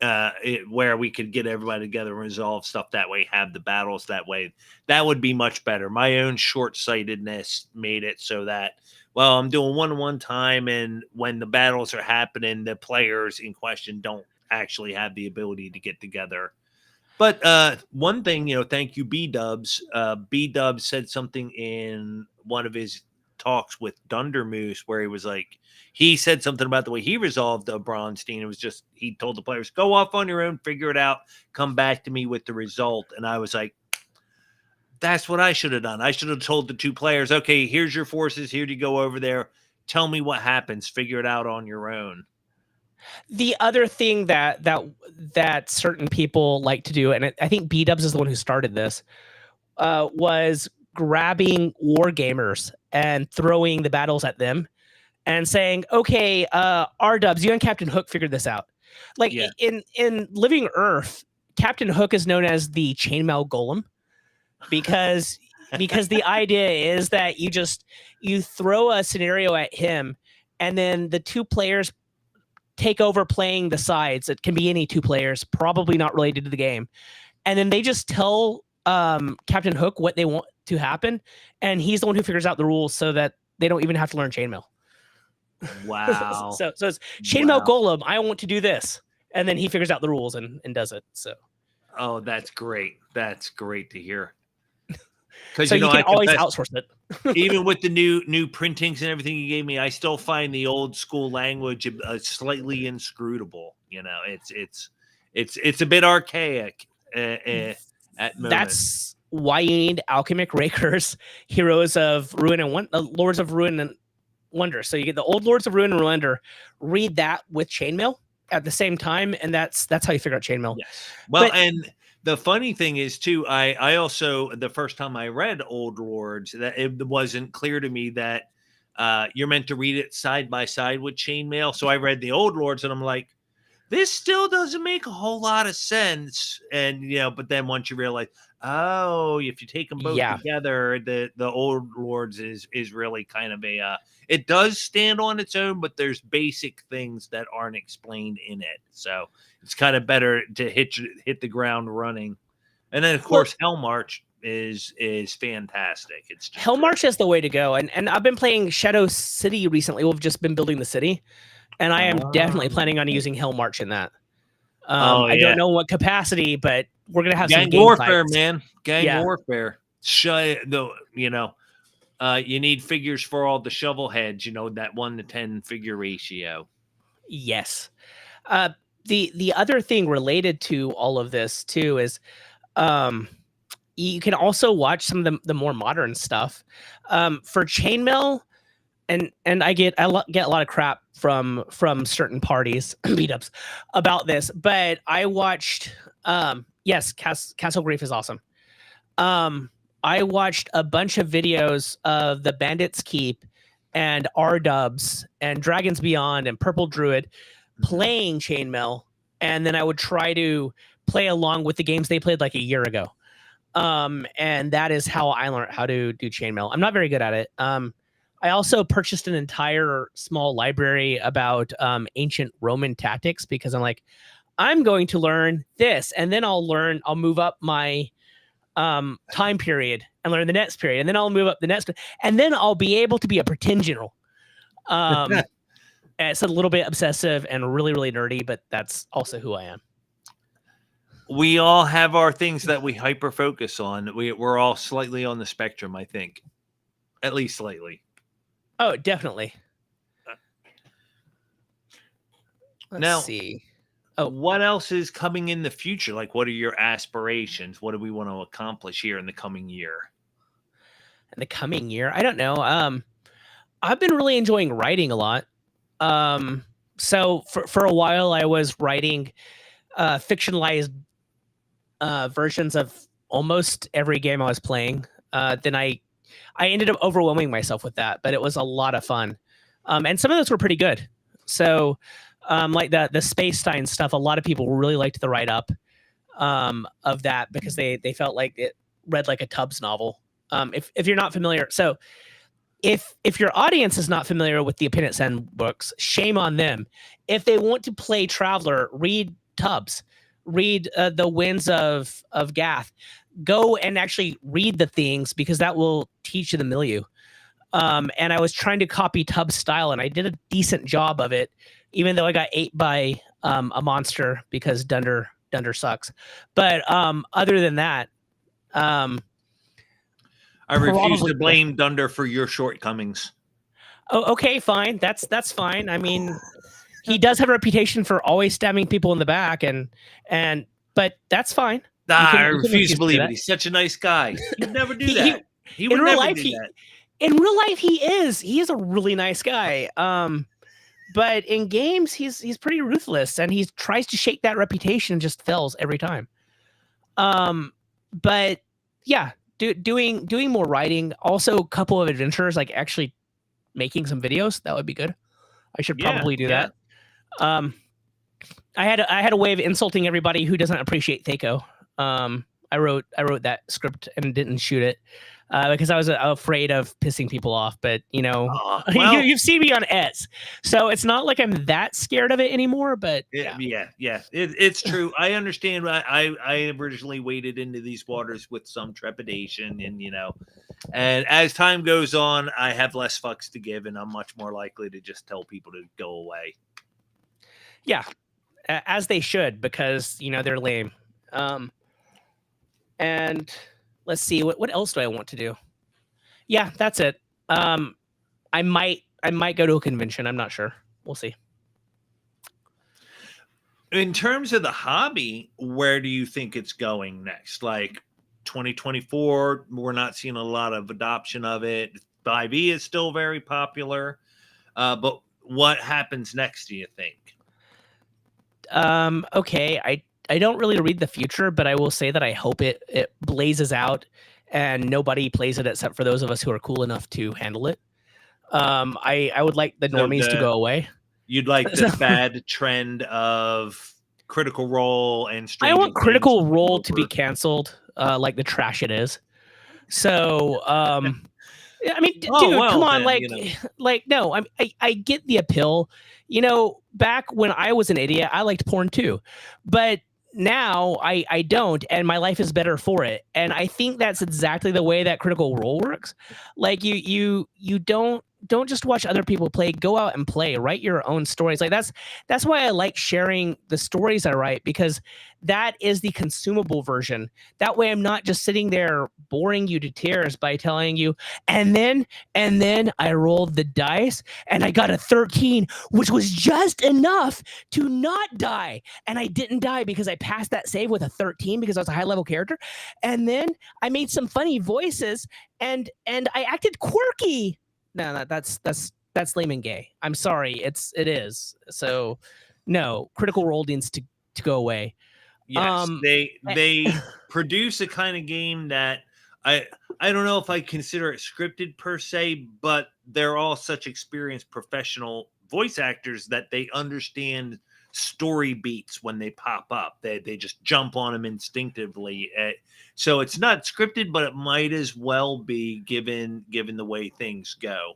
where we could get everybody together and resolve stuff that way, have the battles that way. That would be much better. My own short-sightedness made it so that, well, I'm doing one time, and when the battles are happening, the players in question don't actually have the ability to get together. But one thing, thank you, B Dubs. B Dubs said something in one of his talks with Dunder Moose where he was like, he said something about the way he resolved Bronstein. It was just, he told the players, go off on your own, figure it out, come back to me with the result. And I was like, that's what I should have done. I should have told the two players, okay, here's your forces. Here to go over there. Tell me what happens. Figure it out on your own. The other thing that certain people like to do, and I think B Dubs is the one who started this, was grabbing war gamers and throwing the battles at them and saying, okay, R Dubs, you and Captain Hook figured this out. Like in Living Earth, Captain Hook is known as the chainmail golem because the idea is that you throw a scenario at him and then the two players take over playing the sides. It can be any two players, probably not related to the game. And then they just tell Captain Hook what they want to happen. And he's the one who figures out the rules so that they don't even have to learn chainmail. Wow. so it's chainmail golem. I want to do this. And then he figures out the rules and does it. So. Oh, that's great. That's great to hear. Because so you can always outsource it. Even with the new printings and everything you gave me, I still find the old school language slightly inscrutable. It's a bit archaic at moments. That's why you need Alchemic Rakers, Heroes of Ruin and Lords of Ruin and Wonder. So you get the old Lords of Ruin and Wonder, read that with chainmail at the same time, and that's how you figure out chainmail. Yes. Well, and the funny thing is too, I also, the first time I read Old Lords, that it wasn't clear to me that you're meant to read it side by side with chainmail. So I read the Old Lords and I'm like, this still doesn't make a whole lot of sense. And but then once you realize, oh, if you take them both together, the Old Lords is really kind of it does stand on its own, but there's basic things that aren't explained in it. So it's kind of better to hit the ground running. And then of course Hellmarch is fantastic. It's Hellmarch is the way to go. And I've been playing Shadow City recently. We've just been building the city. And I am definitely planning on using Hellmarch in that. I don't know what capacity, but we're gonna have gang some warfare, fights. man. Gang warfare. You need figures for all the shovel heads. That 1-to-10 figure ratio. Yes. The other thing related to all of this too is, you can also watch some of the more modern stuff. For chainmail. And I get a lot of crap from certain parties, meetups about this, but I watched Castle Grief is awesome. I watched a bunch of videos of the Bandits Keep and R-Dubs and Dragons Beyond and Purple Druid playing chainmail, and then I would try to play along with the games they played like a year ago. And that is how I learned how to do chainmail. I'm not very good at it. I also purchased an entire small library about ancient Roman tactics because I'm like, I'm going to learn this, and then I'll move up my time period and learn the next period, and then I'll move up the next, and then I'll be able to be a pretend general. It's a little bit obsessive and really, really nerdy, but that's also who I am. We all have our things that we hyper focus on. We're all slightly on the spectrum, I think, at least slightly. Oh, definitely. Let's see. Oh, what else is coming in the future? Like, what are your aspirations? What do we want to accomplish here in the coming year? In the coming year? I don't know. I've been really enjoying writing a lot. So for a while, I was writing fictionalized versions of almost every game I was playing. Then I ended up overwhelming myself with that, but it was a lot of fun. And some of those were pretty good. So like the Space Stein stuff, a lot of people really liked the write-up of that because they felt like it read like a Tubbs novel. If you're not familiar, so if your audience is not familiar with the Appendix N books, shame on them. If they want to play Traveler, read Tubbs, read the Winds of Gath. Go and actually read the things, because that will teach you the milieu. And I was trying to copy Tubbs' style, and I did a decent job of it, even though I got ate by a monster because Dunder sucks. But other than that, I refuse to blame Dunder for your shortcomings. Oh, okay, fine. That's fine. I mean, he does have a reputation for always stabbing people in the back, but that's fine. I refuse to believe it. He's such a nice guy. He'd never do that. He would never do that. In real life, he is a really nice guy. But in games, he's pretty ruthless, and he tries to shake that reputation and just fails every time. But yeah, doing more writing, also a couple of adventures, like actually making some videos, that would be good. I should probably do that. I had a way of insulting everybody who doesn't appreciate Thaco. I wrote that script and didn't shoot it because I was afraid of pissing people off. But you've seen me on S, so it's not like I'm that scared of it anymore. But it's true. I understand. I originally waded into these waters with some trepidation, and as time goes on, I have less fucks to give, and I'm much more likely to just tell people to go away. Yeah, as they should, because they're lame. And let's see, what else do I want to do? Yeah, that's it. I might go to a convention. I'm not sure. We'll see. In terms of the hobby, where do you think it's going next? Like 2024, we're not seeing a lot of adoption of it. 5e is still very popular. But what happens next, do you think? Okay, I don't really read the future, but I will say that I hope it blazes out and nobody plays it except for those of us who are cool enough to handle it. I would like the normies to go away. You'd like the bad trend of Critical Role and I want Critical Role to be canceled, like the trash it is. So, I mean, dude, come on, no, I get the appeal. Back when I was an idiot, I liked porn too, but now I don't, and my life is better for it. And I think that's exactly the way that Critical Role works. Like you don't just watch other people play, go out and play, write your own stories. Like that's why I like sharing the stories I write, because that is the consumable version. That way I'm not just sitting there boring you to tears by telling you, and then I rolled the dice and I got a 13, which was just enough to not die. And I didn't die because I passed that save with a 13 because I was a high level character. And then I made some funny voices and I acted quirky. No, that's lame and gay. I'm sorry, it is. So, no, Critical Role needs to go away. Yes, they produce a kind of game that I don't know if I consider it scripted per se, but they're all such experienced professional voice actors that they understand story beats when they pop up. They just jump on them instinctively. So it's not scripted, but it might as well be given the way things go.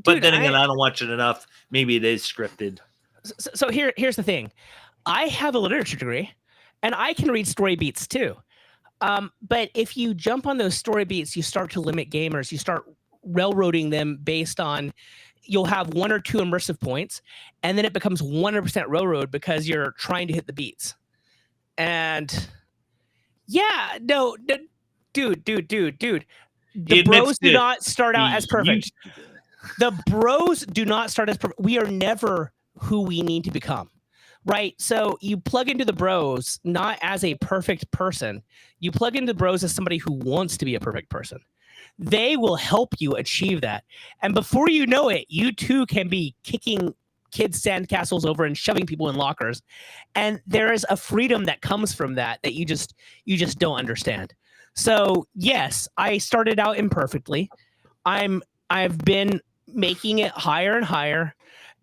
But dude, then again, I don't watch it enough. Maybe it is scripted. So here's the thing. I have a literature degree, and I can read story beats too. But if you jump on those story beats, you start to limit gamers. You start railroading them based on, you'll have 1 or 2 immersive points, and then it becomes 100% railroad because you're trying to hit the beats. And yeah, no, dude. The bros do not start out as perfect. The bros do not start as perfect. We are never who we need to become. Right. So you plug into the bros not as a perfect person. You plug into the bros as somebody who wants to be a perfect person. They will help you achieve that. And before you know it, you too can be kicking kids' sandcastles over and shoving people in lockers. And there is a freedom that comes from that you just don't understand. So yes, I started out imperfectly. I've been making it higher and higher.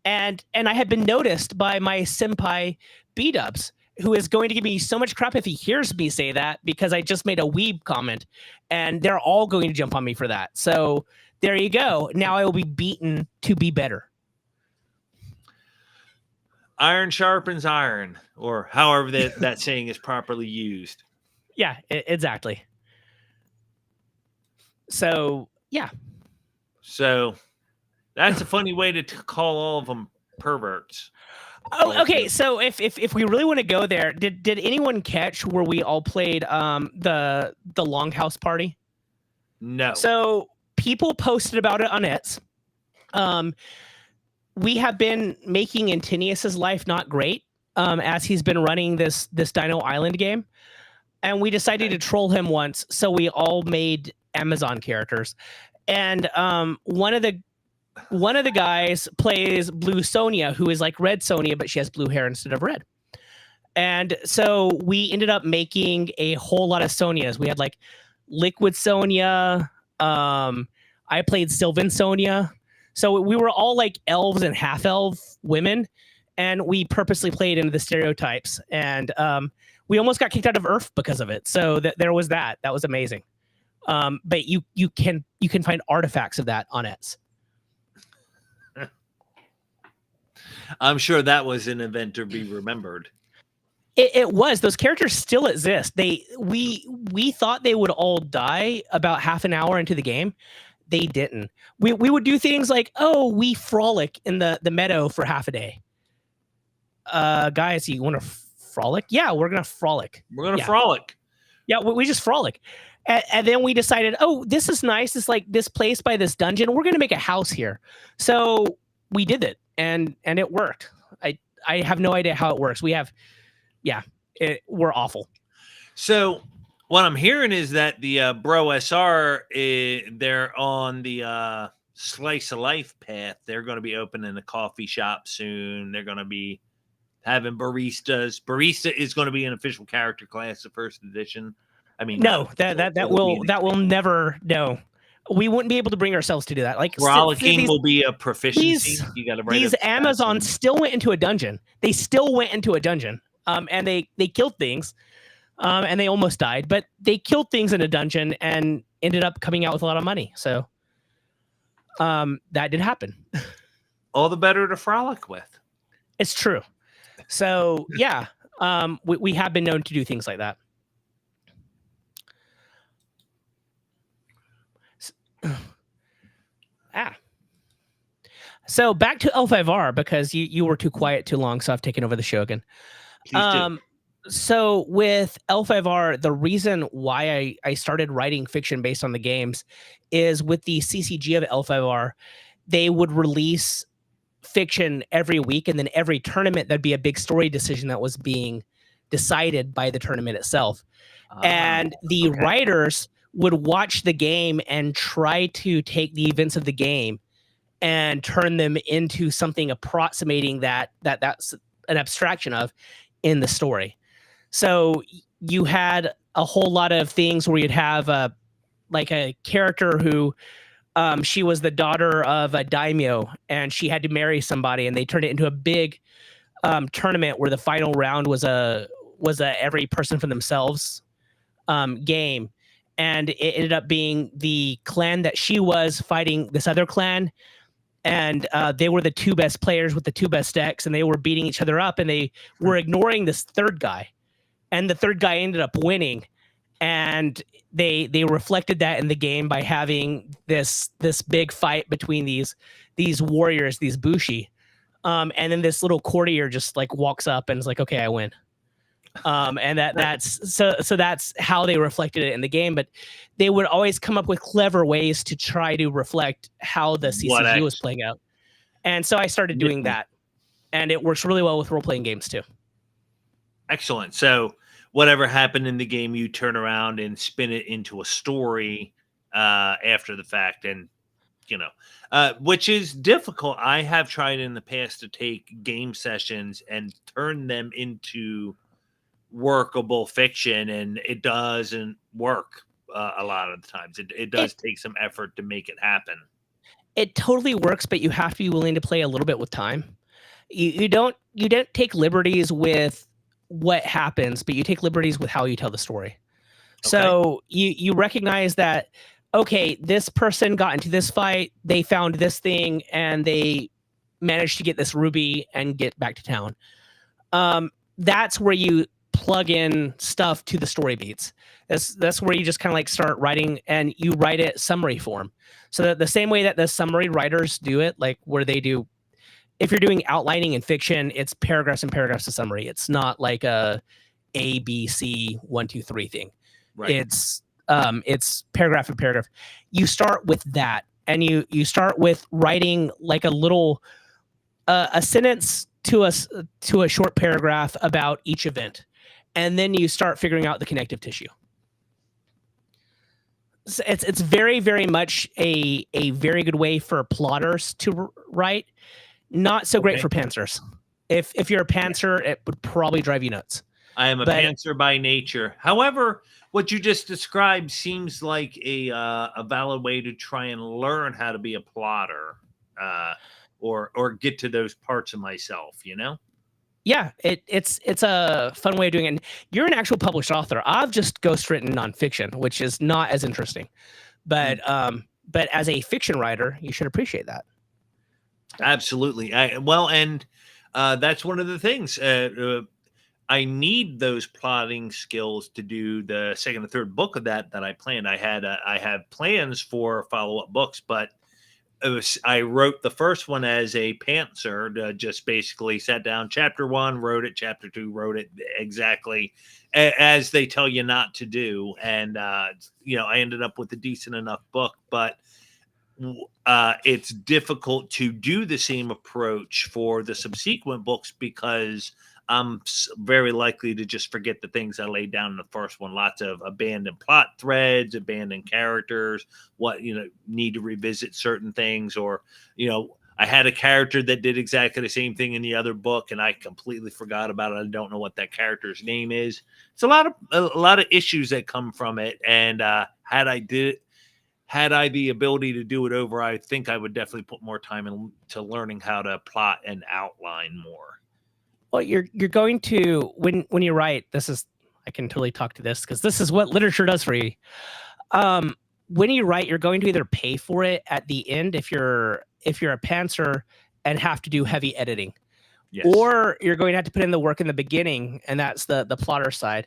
And I have been noticed by my senpai B-Dubs, who is going to give me so much crap if he hears me say that, because I just made a weeb comment, and they're all going to jump on me for that. So there you go. Now I will be beaten to be better. iron sharpens iron, or however that saying is properly used. Yeah, exactly. So yeah. So that's a funny way to call all of them perverts. Oh, okay. So if we really want to go there, did anyone catch where we all played the Longhouse Party? No. So people posted about it on Ets. We have been making Antinius's life not great as he's been running this Dino Island game, and we decided to troll him once. So we all made Amazon characters, and one of the guys plays Blue Sonia, who is like Red Sonia, but she has blue hair instead of red. And so we ended up making a whole lot of Sonias. We had like Liquid Sonia. I played Sylvan Sonia. So we were all like elves and half-elf women, and we purposely played into the stereotypes. And we almost got kicked out of Earth because of it. So there was that. That was amazing. But you can find artifacts of that on Ets. I'm sure that was an event to be remembered. It was. Those characters still exist. We thought they would all die about half an hour into the game. They didn't. We would do things like, oh, we frolic in the meadow for half a day. Guys, you want to frolic? Yeah, we're gonna frolic. We're gonna frolic. Yeah, we just frolic. And then we decided, oh, this is nice. It's like this place by this dungeon. We're gonna make a house here. So we did it, and it worked. I have no idea how it works. We're awful. So what I'm hearing is that the Bro SR, they're on the slice of life path. They're going to be opening a coffee shop soon. They're going to be having baristas. Barista is going to be an official character class of first edition. I mean, no, that will never. No, we wouldn't be able to bring ourselves to do that. Like frolicking will be a proficiency. You got to write these Amazons still went into a dungeon. They still went into a dungeon. And they killed things, and they almost died, but they killed things in a dungeon and ended up coming out with a lot of money. So that did happen. All the better to frolic with. It's true. So yeah, we have been known to do things like that. So back to L5R, because you were too quiet too long, so I've taken over the show again. So with L5R, the reason why I started writing fiction based on the games is with the CCG of L5R, they would release fiction every week, and then every tournament there'd be a big story decision that was being decided by the tournament itself. And the writers would watch the game and try to take the events of the game and turn them into something approximating that's an abstraction of in the story. So you had a whole lot of things where you'd have a character who she was the daughter of a daimyo, and she had to marry somebody, and they turned it into a big tournament where the final round was a every person for themselves game. And it ended up being the clan that she was fighting this other clan. And they were the two best players with the two best decks, and they were beating each other up, and they were ignoring this third guy. And the third guy ended up winning. And they reflected that in the game by having this big fight between these warriors, these bushi. And then this little courtier just like walks up and is like, okay, I win. And that's how they reflected it in the game. But they would always come up with clever ways to try to reflect how the CCG was playing out. And so I started doing that, and it works really well with role-playing games too. Excellent. So whatever happened in the game, you turn around and spin it into a story after the fact, and which is difficult. I have tried in the past to take game sessions and turn them into workable fiction, and it doesn't work a lot of the times. It does take some effort to make it happen. It totally works, but you have to be willing to play a little bit with time. You don't take liberties with what happens, but you take liberties with how you tell the story. Okay. So you recognize that, okay, this person got into this fight, they found this thing, and they manage to get this ruby and get back to town. That's where you plug in stuff to the story beats. That's where you just kind of like start writing, and you write it summary form. So that the same way that the summary writers do it, like where they do, if you're doing outlining in fiction, it's paragraphs and paragraphs of summary. It's not like a B C 1 2 3 thing. Right. It's paragraph and paragraph. You start with that, and you start with writing like a little a sentence to a short paragraph about each event, and then you start figuring out the connective tissue. So it's very, very much a very good way for plotters to write. Not so great for pantsers. If you're a pantser, it would probably drive you nuts. I am a pantser by nature. However, what you just described seems like a valid way to try and learn how to be a plotter, or get to those parts of myself. Yeah, it's a fun way of doing it. And you're an actual published author. I've just ghostwritten nonfiction, which is not as interesting. But as a fiction writer, you should appreciate that. Absolutely. And that's one of the things. I need those plotting skills to do the second and third book of that I planned. I have plans for follow-up books, but I wrote the first one as a pantser, just basically sat down, chapter 1, wrote it, chapter 2, wrote it exactly as they tell you not to do. And, I ended up with a decent enough book, but it's difficult to do the same approach for the subsequent books because I'm very likely to just forget the things I laid down in the first one. Lots of abandoned plot threads, abandoned characters, need to revisit certain things, or, I had a character that did exactly the same thing in the other book and I completely forgot about it. I don't know what that character's name is. It's a lot of issues that come from it. And had I the ability to do it over, I think I would definitely put more time into learning how to plot and outline more. Well, you're going to when you write, I can totally talk to this because this is what literature does for you. When you write, you're going to either pay for it at the end if you're a pantser and have to do heavy editing, yes, or you're going to have to put in the work in the beginning, and that's the plotter side.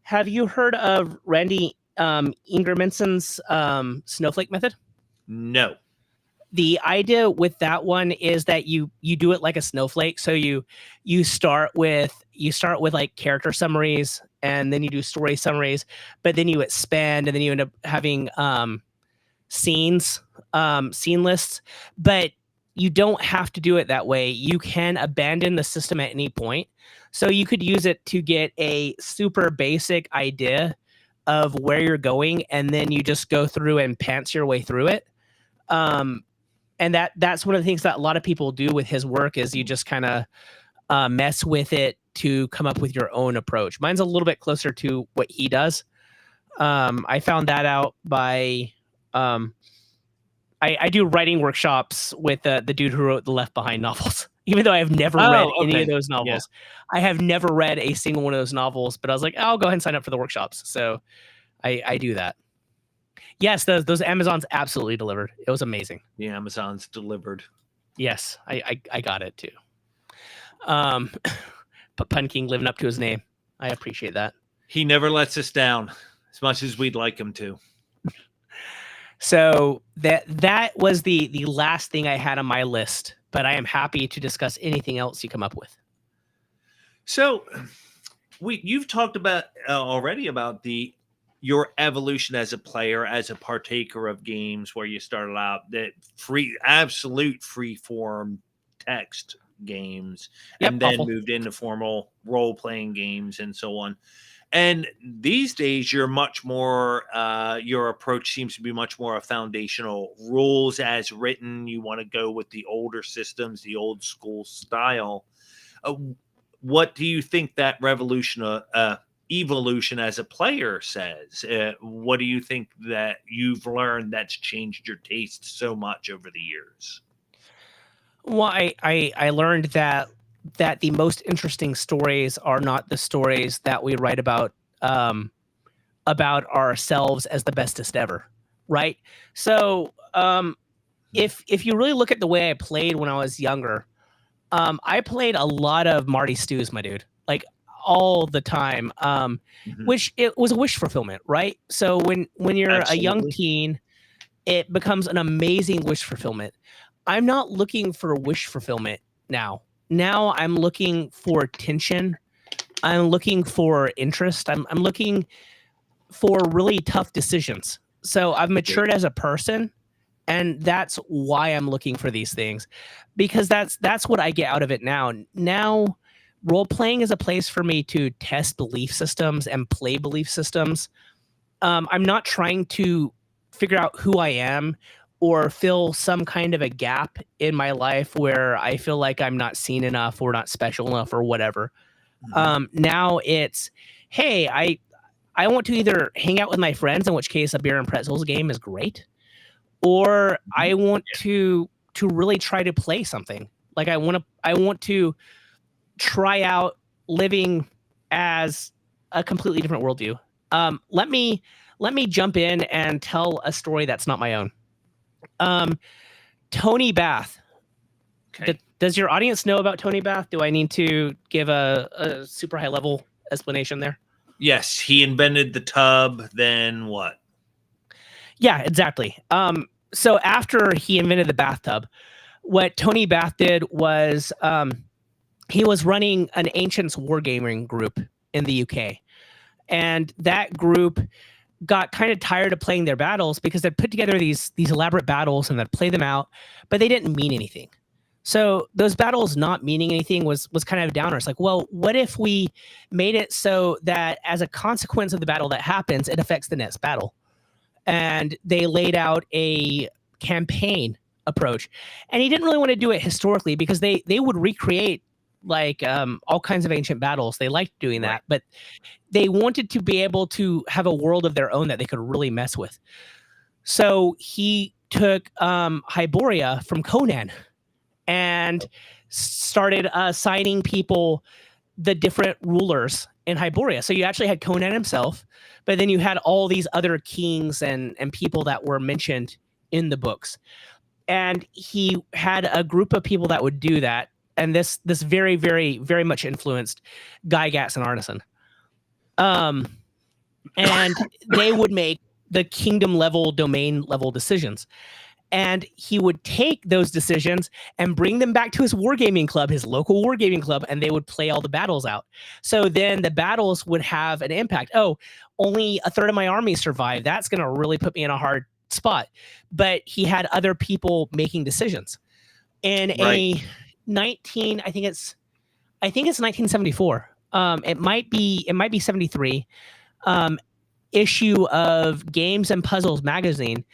Have you heard of Randy Ingermanson's snowflake method? No. The idea with that one is that you do it like a snowflake. So you start with like character summaries, and then you do story summaries, but then you expand, and then you end up having scene lists. But you don't have to do it that way. You can abandon the system at any point. So you could use it to get a super basic idea of where you're going, and then you just go through and pants your way through it. And that's one of the things that a lot of people do with his work is you just kind of mess with it to come up with your own approach. Mine's a little bit closer to what he does. I found that out by I do writing workshops with the dude who wrote the Left Behind novels. Even though I have never read any of those novels. Yeah. I have never read a single one of those novels, but I was like, I'll go ahead and sign up for the workshops. So I do that. Yes, those Amazons absolutely delivered. It was amazing. The Amazons delivered. Yes, I got it too. But Pun King living up to his name. I appreciate that. He never lets us down as much as we'd like him to. So that was the last thing I had on my list, but I am happy to discuss anything else you come up with. So you've talked about already about your evolution as a player, as a partaker of games where you started out that absolute free form text games, and then moved into formal role playing games and so on. And these days, you're much more, your approach seems to be much more a foundational rules as written. You want to go with the older systems, the old school style. What do you think that evolution as a player says? What do you think that you've learned that's changed your taste so much over the years? Well, I learned that the most interesting stories are not the stories that we write about ourselves as the bestest ever, right? So if you really look at the way I played when I was younger, I played a lot of Marty Stews, my dude, like all the time. Which it was a wish fulfillment, right? So when you're a young Absolutely. teen, it becomes an amazing wish fulfillment. I'm not looking for wish fulfillment now. Now I'm looking for tension. I'm looking for interest. I'm looking for really tough decisions. So I've matured as a person, and that's why I'm looking for these things, because that's what I get out of it now. Now role playing is a place for me to test belief systems and play belief systems. I'm not trying to figure out who I am or fill some kind of a gap in my life where I feel like I'm not seen enough or not special enough or whatever. Now it's, hey, I want to either hang out with my friends, in which case a beer and pretzels game is great, or I want to really try to play something. Like I want to try out living as a completely different worldview. Let me jump in and tell a story that's not my own. Tony Bath. Okay. Does your audience know about Tony Bath? Do I need to give a super high level explanation there? Yes, he invented the tub. Then what? Yeah, exactly. So after he invented the bathtub, what Tony Bath did was he was running an Ancients wargaming group in the UK. And that group got kind of tired of playing their battles because they'd put together these elaborate battles and they'd play them out, but they didn't mean anything. So those battles not meaning anything was kind of a downer. It's like, well, what if we made it so that as a consequence of the battle that happens, it affects the next battle? And they laid out a campaign approach. And he didn't really want to do it historically because they would recreate like all kinds of ancient battles. They liked doing that, but they wanted to be able to have a world of their own that they could really mess with. So he took Hyboria from Conan and started assigning people the different rulers in Hyboria. So you actually had Conan himself, but then you had all these other kings and people that were mentioned in the books. And he had a group of people that would do that. And this very, very, very much influenced Gygax and Arneson. And they would make the kingdom level, domain level decisions. And he would take those decisions and bring them back to his wargaming club, his local wargaming club, and they would play all the battles out. So then the battles would have an impact. Oh, only a third of my army survived. That's going to really put me in a hard spot. But he had other people making decisions. In a I think it's 1974. It might be 73. Issue of Games and Puzzles magazine.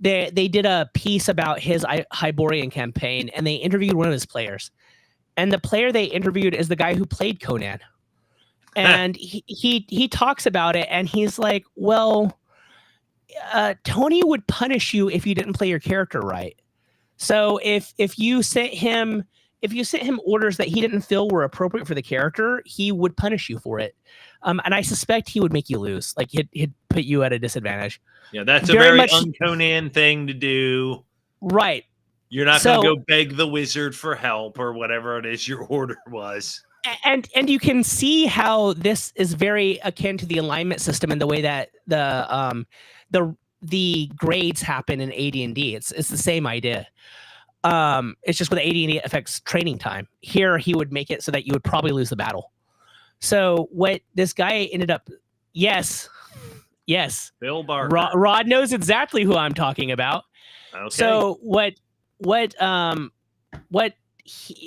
They did a piece about his Hyborian campaign, and they interviewed one of his players. And the player they interviewed is the guy who played Conan. And he talks about it, and he's like, well, Tony would punish you if you didn't play your character right. So if you sent him orders that he didn't feel were appropriate for the character, he would punish you for it. And I suspect he would make you lose. Like he'd put you at a disadvantage. Yeah, that's a very un-Conan thing to do. Right. You're not going to go beg the wizard for help or whatever it is your order was. And you can see how this is very akin to the alignment system in the way that the grades happen in AD&D. It's the same idea. It's just with AD&D, it affects training time. Here, he would make it so that you would probably lose the battle. So what this guy ended up, yes, Bill Barker. Rod knows exactly who I'm talking about. Okay. So what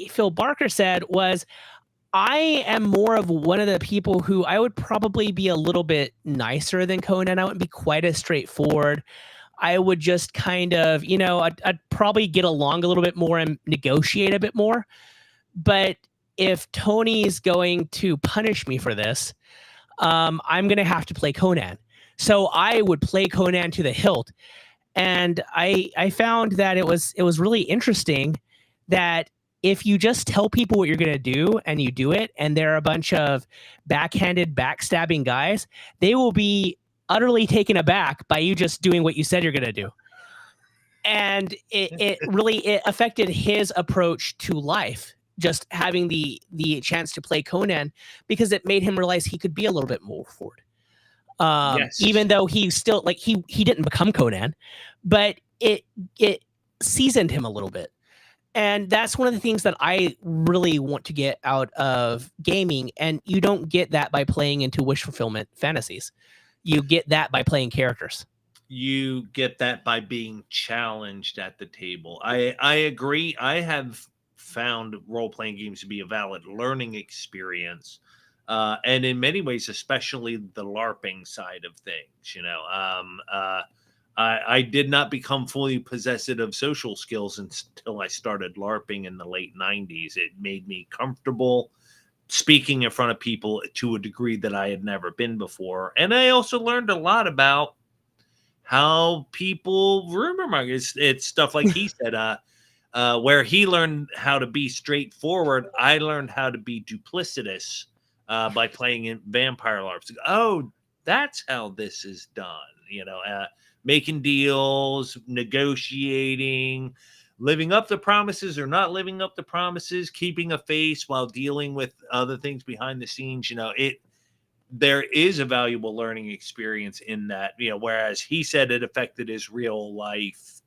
Phil Barker said was, I am more of one of the people who I would probably be a little bit nicer than Conan. I wouldn't be quite as straightforward. I would just kind of, I'd probably get along a little bit more and negotiate a bit more. But if Tony's going to punish me for this, I'm going to have to play Conan. So I would play Conan to the hilt. And I found that it was really interesting that if you just tell people what you're going to do and you do it, and they're a bunch of backhanded, backstabbing guys, they will be utterly taken aback by you just doing what you said you're going to do. and it affected his approach to life. Just having the chance to play Conan, because it made him realize he could be a little bit more forward. Even Yes. though he still like he didn't become Conan, but it seasoned him a little bit. And that's one of the things that I really want to get out of gaming. And you don't get that by playing into wish fulfillment fantasies. You get that by playing characters. You get that by being challenged at the table. I agree. I have found role playing games to be a valid learning experience, and in many ways, especially the LARPing side of things. I did not become fully possessed of social skills until I started LARPing in the late '90s. It made me comfortable speaking in front of people to a degree that I had never been before, and I also learned a lot about how people rumor monger. It's stuff like he said, where he learned how to be straightforward. I learned how to be duplicitous by playing in Vampire LARPs. Oh, that's how this is done. Making deals, negotiating, living up to promises or not living up to promises, keeping a face while dealing with other things behind the scenes. There is a valuable learning experience in that, whereas he said it affected his real life.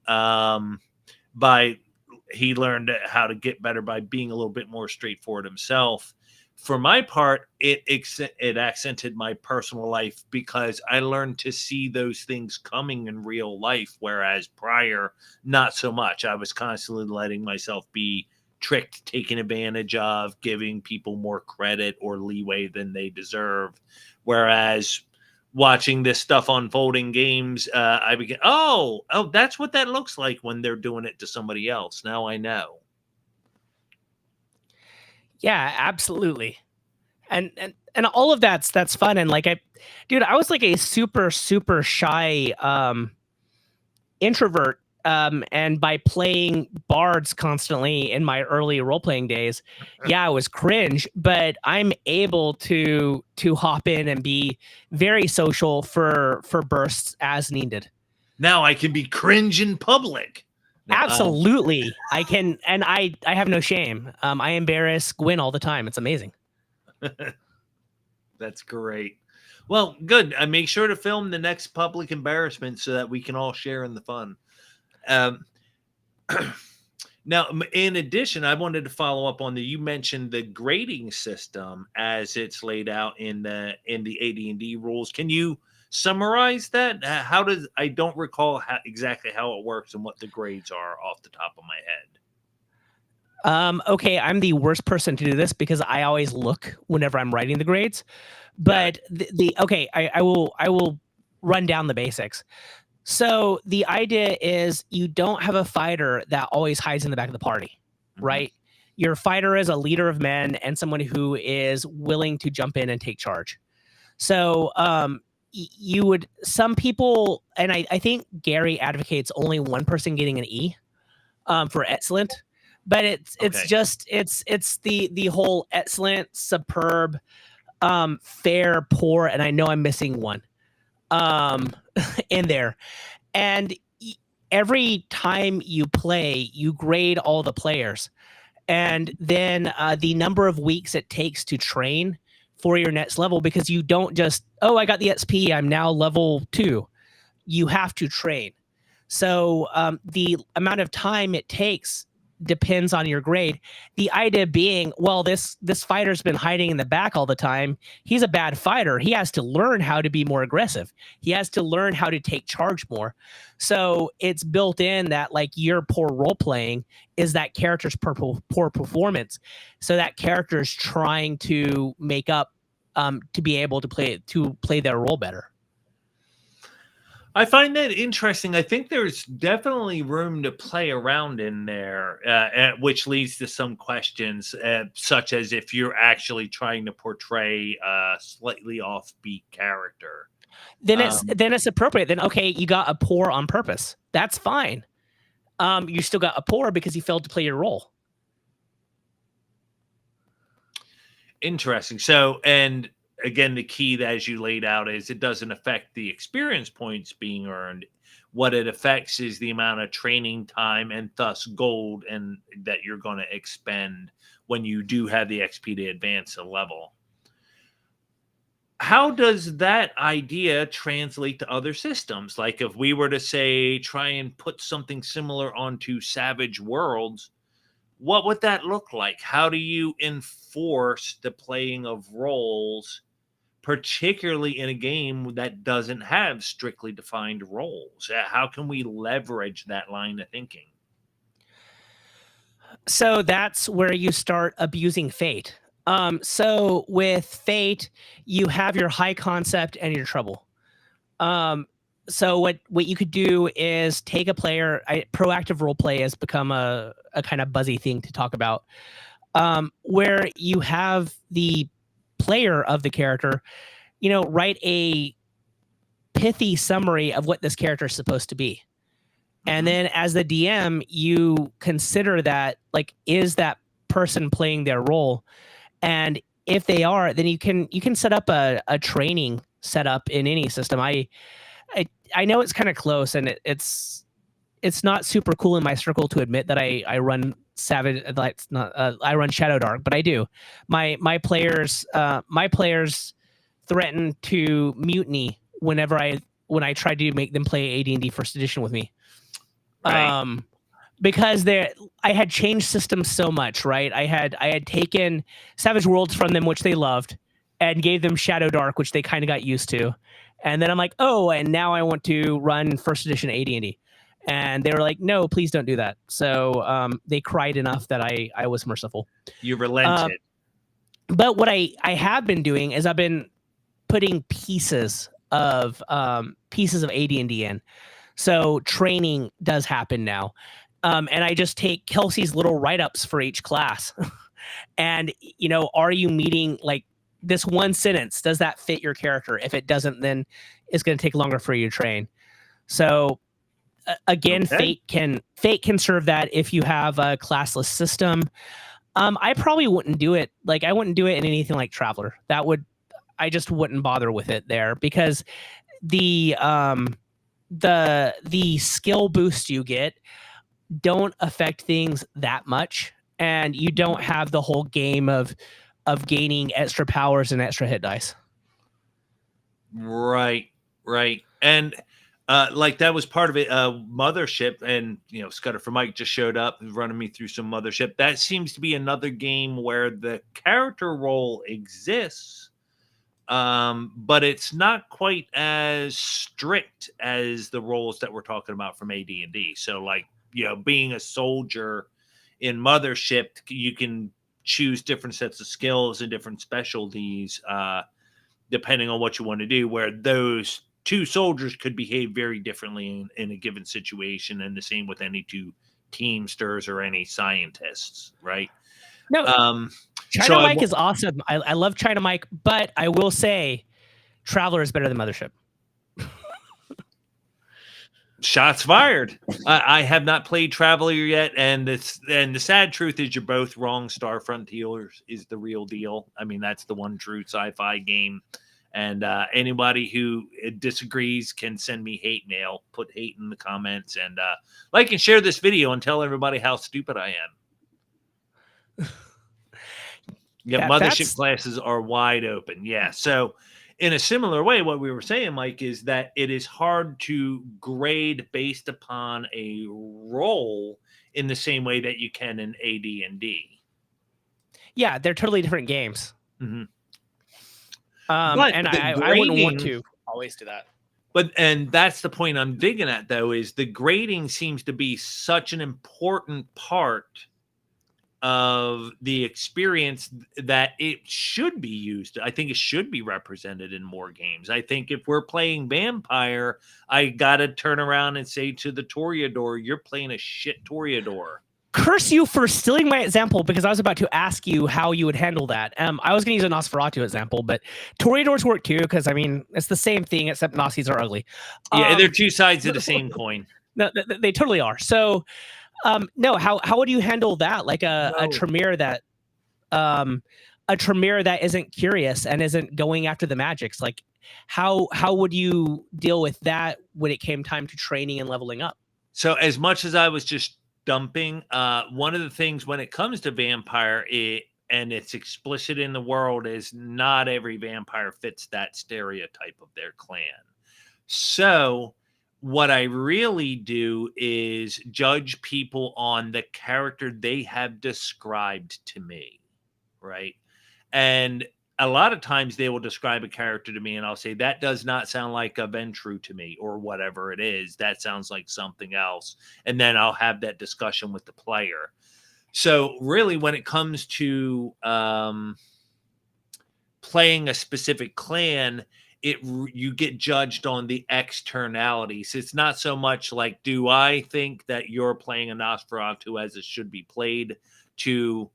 By he learned how to get better by being a little bit more straightforward himself. For my part, it accented my personal life because I learned to see those things coming in real life, whereas prior, not so much. I was constantly letting myself be tricked, taken advantage of, giving people more credit or leeway than they deserve. Whereas watching this stuff unfolding games, I began, oh, that's what that looks like when they're doing it to somebody else. Now I know. Yeah, absolutely. And all of that's fun. And like I was like a super shy introvert. And by playing bards constantly in my early role playing days, yeah, I was cringe, but I'm able to hop in and be very social for bursts as needed. Now I can be cringe in public. Absolutely. I can, and I have no shame. I embarrass Gwyn all the time. It's amazing. That's great. Well, good. I make sure to film the next public embarrassment so that we can all share in the fun. Now, in addition, I wanted to follow up on you mentioned the grading system as it's laid out in the AD&D rules. Can you summarize that? I don't recall exactly how it works and what the grades are off the top of my head. Okay, I'm the worst person to do this because I always look whenever I'm writing the grades. But I will run down the basics. So the idea is you don't have a fighter that always hides in the back of the party, right? Your fighter is a leader of men and someone who is willing to jump in and take charge. So some people, and I think Gary advocates only one person getting an E for excellent, but it's the whole excellent, superb, fair, poor, and I know I'm missing one in there. And every time you play, you grade all the players, and then the number of weeks it takes to train for your next level, because you don't just, I got the XP, I'm now level 2. You have to train. So the amount of time it takes depends on your grade. The idea being, well, this fighter's been hiding in the back all the time. He's a bad fighter. He has to learn how to be more aggressive. He has to learn how to take charge more. So it's built in that like your poor role playing is that character's poor performance. So that character is trying to make up to be able to play their role better. I find that interesting. I think there's definitely room to play around in there, which leads to some questions, such as if you're actually trying to portray a slightly offbeat character. Then it's appropriate. Then, okay, you got a poor on purpose. That's fine. You still got a poor because you failed to play your role. Interesting. So, and again, the key that, as you laid out, is it doesn't affect the experience points being earned. What it affects is the amount of training time and thus gold and that you're going to expend when you do have the XP to advance a level. How does that idea translate to other systems? Like if we were to say, try and put something similar onto Savage Worlds, what would that look like? How do you enforce the playing of roles, particularly in a game that doesn't have strictly defined roles? How can we leverage that line of thinking? So that's where you start abusing fate. So with fate, you have your high concept and your trouble. So what you could do is take a player. Proactive role play has become a kind of buzzy thing to talk about, where you have the player of the character, write a pithy summary of what this character is supposed to be. And then as the DM, you consider that, like, is that person playing their role? And if they are, then you can set up a training setup in any system. I know it's kind of close, and it's not super cool in my circle to admit that I run Savage. That's not I run Shadow Dark, but I do. My players threaten to mutiny when I try to make them play AD&D First Edition with me. Right. Because I had changed systems so much, right? I had taken Savage Worlds from them, which they loved, and gave them Shadow Dark, which they kind of got used to. And then I'm like, oh, and now I want to run First Edition AD&D. And they were like, no, please don't do that. So they cried enough that I was merciful. You relented. But what I have been doing is I've been putting pieces of AD&D in. So training does happen now. And I just take Kelsey's little write-ups for each class. And, are you meeting, like, this one sentence? Does that fit your character? If it doesn't, then it's going to take longer for you to train. So, again, okay. Fate can serve that if you have a classless system. I probably wouldn't do it. Like, I wouldn't do it in anything like Traveler. I just wouldn't bother with it there, because the skill boost you get don't affect things that much, and you don't have the whole game of gaining extra powers and extra hit dice. Right. And like that was part of it. Mothership, and Scudder for Mike just showed up running me through some Mothership. That seems to be another game where the character role exists, but it's not quite as strict as the roles that we're talking about from AD&D. So, like, being a soldier in Mothership, you can choose different sets of skills and different specialties depending on what you want to do, where those two soldiers could behave very differently in a given situation, and the same with any two teamsters or any scientists, right? No, China Mike is awesome. I love China Mike, but I will say Traveler is better than Mothership. Shots fired. I have not played Traveler yet, and the sad truth is you're both wrong. Star Frontiers is the real deal. I mean, that's the one true sci-fi game. And anybody who disagrees can send me hate mail. Put hate in the comments, and like and share this video and tell everybody how stupid I am. Yeah, Mothership classes are wide open. Yeah, so in a similar way, what we were saying, Mike, is that it is hard to grade based upon a role in the same way that you can in AD&D. Yeah, they're totally different games. Mm-hmm. And I wouldn't want to always do that. And that's the point I'm digging at, though, is the grading seems to be such an important part of the experience that it should be used. I think it should be represented in more games. I think if we're playing Vampire, I gotta turn around and say to the Toreador, you're playing a shit Toreador. Curse you for stealing my example, because I was about to ask you how you would handle that. I was going to use a Nosferatu example, but Toreadors work too, because I mean it's the same thing except Nazis are ugly. Yeah, they're two sides of the same coin. No, they totally are. So no, how would you handle that? Like a Tremere that a Tremere that isn't curious and isn't going after the magics? Like, how would you deal with that when it came time to training and leveling up? So as much as I was just dumping, one of the things when it comes to vampire, and it's explicit in the world, is not every vampire fits that stereotype of their clan. So what I really do is judge people on the character they have described to me, right? And a lot of times they will describe a character to me and I'll say, that does not sound like a Ventru to me, or whatever it is. That sounds like something else. And then I'll have that discussion with the player. So really, when it comes to playing a specific clan, you get judged on the externalities. It's not so much like, do I think that you're playing a Nosferatu as it should be played, to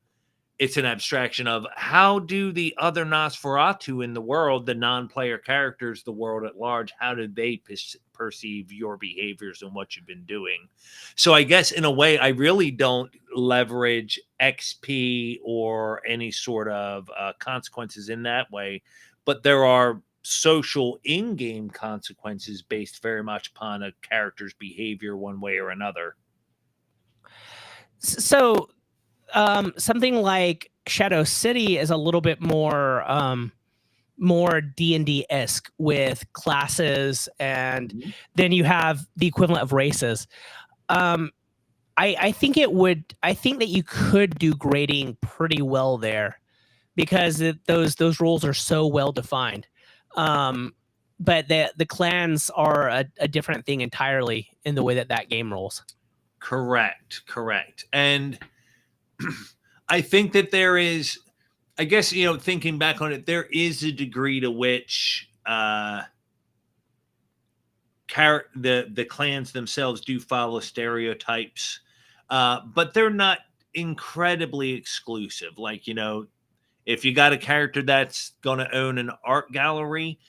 it's an abstraction of how do the other Nosferatu in the world, the non-player characters, the world at large, how do they perceive your behaviors and what you've been doing? So I guess in a way, I really don't leverage XP or any sort of consequences in that way, but there are social in-game consequences based very much upon a character's behavior one way or another. So something like Shadow City is a little bit more more D&D-esque with classes, and then you have the equivalent of races. I think that you could do grading pretty well there, because those rules are so well defined. But the clans are a different thing entirely in the way that game rolls. Correct. And I think that there is, I guess, thinking back on it, there is a degree to which the clans themselves do follow stereotypes, but they're not incredibly exclusive. Like, if you got a character that's going to own an art gallery,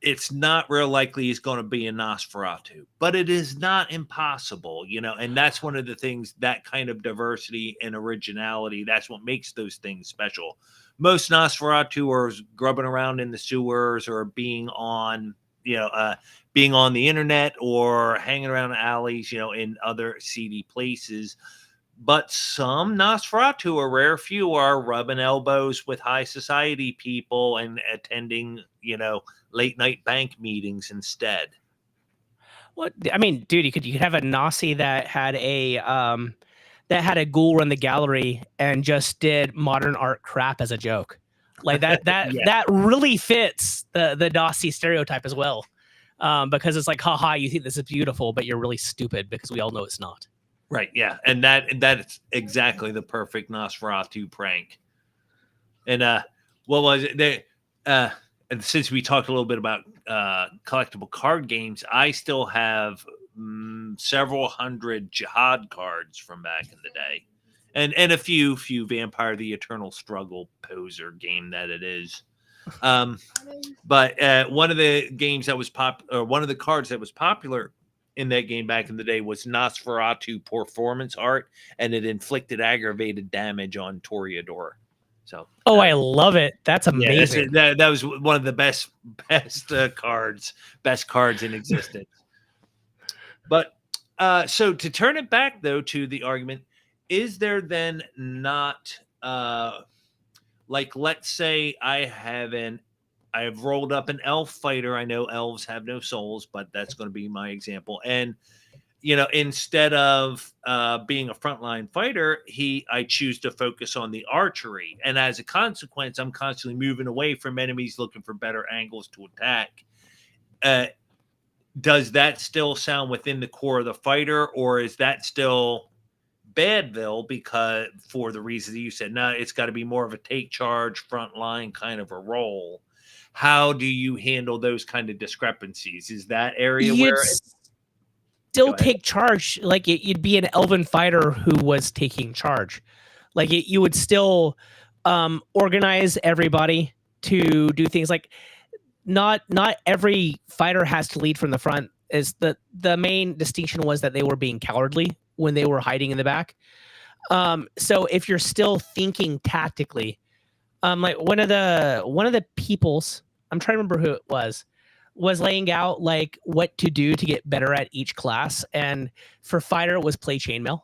it's not real likely he's going to be a Nosferatu, but it is not impossible, and that's one of the things, that kind of diversity and originality, that's what makes those things special. Most Nosferatu are grubbing around in the sewers, or being on the internet, or hanging around alleys, in other seedy places. But some Nosferatu, a rare few, are rubbing elbows with high society people and attending, late night bank meetings instead. Well, I mean, dude, you could have a Nasi that had a ghoul run the gallery and just did modern art crap as a joke. Like that Yeah. that really fits the Nasi stereotype as well. Because it's like, haha, you think this is beautiful, but you're really stupid, because we all know it's not. Right, yeah. And that's exactly the perfect Nosferatu prank. And what was it? And since we talked a little bit about collectible card games, I still have several hundred Jihad cards from back in the day, and a few Vampire: The Eternal Struggle poser game that it is. But one of the games that was one of the cards that was popular in that game back in the day was Nosferatu Performance Art, and it inflicted aggravated damage on Toreador. So, I love it. That's amazing. Yeah, that was one of the best cards in existence. But so to turn it back though to the argument, is there then not like, let's say I have rolled up an elf fighter. I know elves have no souls, but that's going to be my example. And instead of being a frontline fighter, I choose to focus on the archery. And as a consequence, I'm constantly moving away from enemies, looking for better angles to attack. Does that still sound within the core of the fighter, or is that still Badville, because for the reasons you said? No, it's got to be more of a take charge, frontline kind of a role. How do you handle those kind of discrepancies? Is that area where still take charge? Like you'd be an elven fighter who was taking charge. Like you would still organize everybody to do things. Like not every fighter has to lead from the front. Is the main distinction was that they were being cowardly when they were hiding in the back. So if you're still thinking tactically, like one of the peoples, I'm trying to remember who it was laying out like what to do to get better at each class, and for fighter it was play chainmail.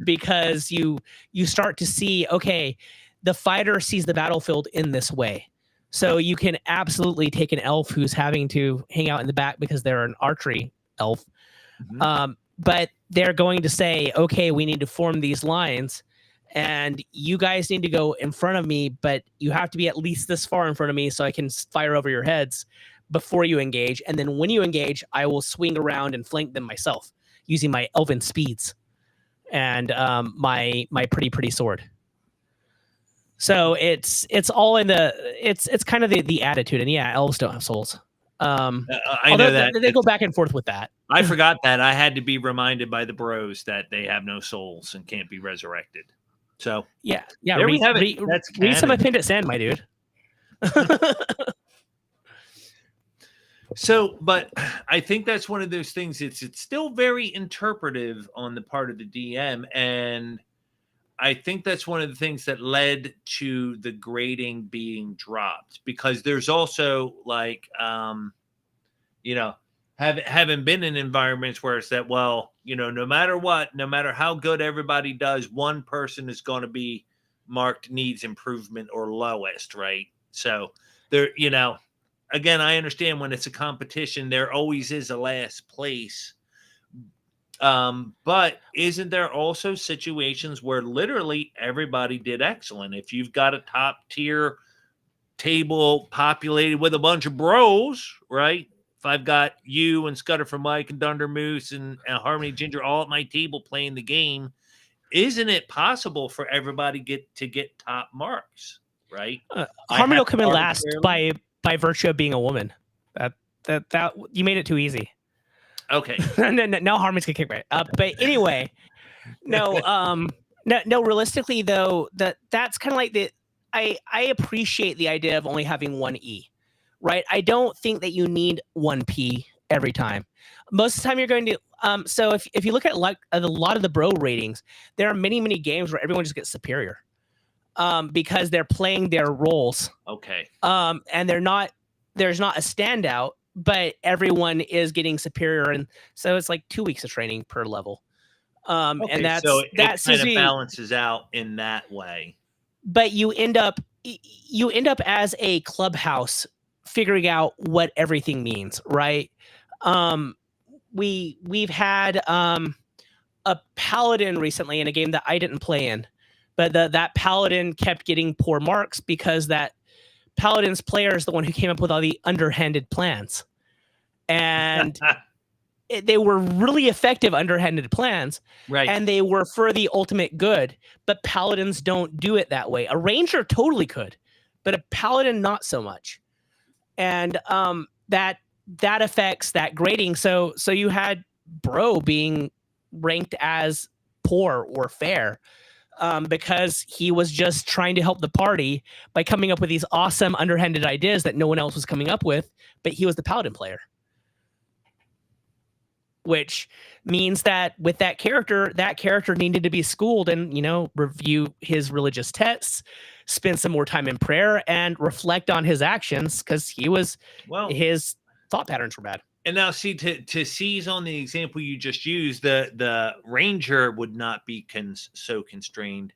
Because you start to see, okay, the fighter sees the battlefield in this way. So you can absolutely take an elf who's having to hang out in the back because they're an archery elf. But they're going to say, okay, we need to form these lines and you guys need to go in front of me, but you have to be at least this far in front of me so I can fire over your heads before you engage. And then when you engage, I will swing around and flank them myself using my elven speeds and my pretty sword. So it's all in the it's kind of the attitude, and yeah, elves don't have souls. I know that they go back and forth with that. I forgot that. I had to be reminded by the bros that they have no souls and can't be resurrected. So yeah. There we have it. That's read some canon. Appendix N, my dude. So, but I think that's one of those things. It's still very interpretive on the part of the DM, and I think that's one of the things that led to the grading being dropped, because there's also like, you know, having been in environments where it's that, well, you know, no matter what, no matter how good everybody does, one person is going to be marked needs improvement or lowest, right? So there, you know, again, I understand when it's a competition, there always is a last place. But isn't there also situations where literally everybody did excellent? If you've got a top tier table populated with a bunch of bros, right? If I've got you and Scudder for Mike and Dunder Moose and Harmony Ginger all at my table playing the game, isn't it possible for everybody to get top marks, right? Harmony will come in last by virtue of being a woman. That you made it too easy. Okay. no, Harmony's gonna kick right up. But anyway, no. Realistically though, that's kind of like I appreciate the idea of only having one E, right? I don't think that you need one P every time. Most of the time you're going to so if you look at like a lot of the bro ratings, there are many games where everyone just gets superior. Because they're playing their roles. Okay. And there's not a standout, but everyone is getting superior, and so it's like 2 weeks of training per level. Okay, and that's so that kind of balances out in that way. But you end up as a clubhouse figuring out what everything means, right? We've had a paladin recently in a game that I didn't play in, but that paladin kept getting poor marks because that paladin's player is the one who came up with all the underhanded plans, and they were really effective underhanded plans, right? And they were for the ultimate good. But paladins don't do it that way. A ranger totally could, but a paladin not so much. And that affects that grading. So you had bro being ranked as poor or fair. Because he was just trying to help the party by coming up with these awesome underhanded ideas that no one else was coming up with, but he was the paladin player. Which means that with that character needed to be schooled and, you know, review his religious texts, spend some more time in prayer, and reflect on his actions, because his thought patterns were bad. And now, see, to seize on the example you just used, the ranger would not be so constrained.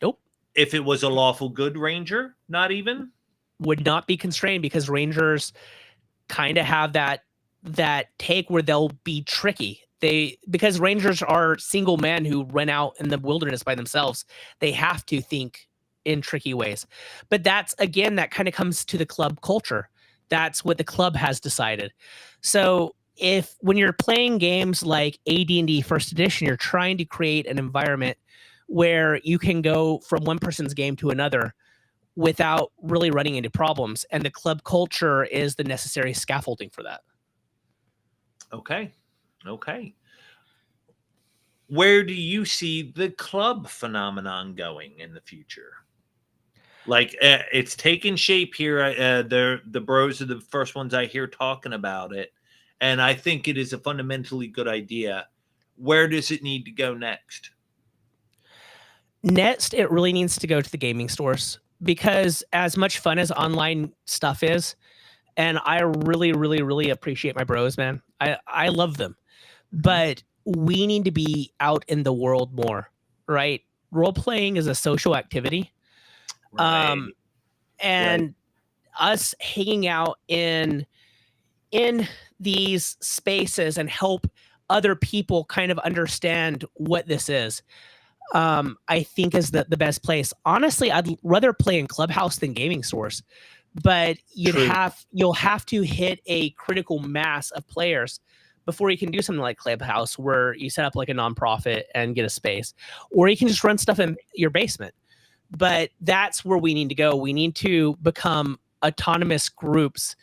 Nope. If it was a lawful good ranger, not even would not be constrained, because rangers kind of have that take where they'll be tricky. Because rangers are single men who run out in the wilderness by themselves. They have to think in tricky ways. But that's, again, that kind of comes to the club culture. That's what the club has decided. So when you're playing games like AD&D First Edition, you're trying to create an environment where you can go from one person's game to another without really running into problems. And the club culture is the necessary scaffolding for that. Okay. Where do you see the club phenomenon going in the future? Like, it's taken shape here. The bros are the first ones I hear talking about it, and I think it is a fundamentally good idea. Where does it need to go next? Next, it really needs to go to the gaming stores, because as much fun as online stuff is, and I really, really, really appreciate my bros, man. I love them, Mhm. but we need to be out in the world more, right? Role playing is a social activity, um, Right. Right. and us hanging out in these spaces and help other people kind of understand what this is, I think is the best place. Honestly, I'd rather play in Clubhouse than gaming stores, but True. you'll have to hit a critical mass of players before you can do something like Clubhouse, where you set up like a nonprofit and get a space, or you can just run stuff in your basement. But that's where we need to go. We need to become autonomous groups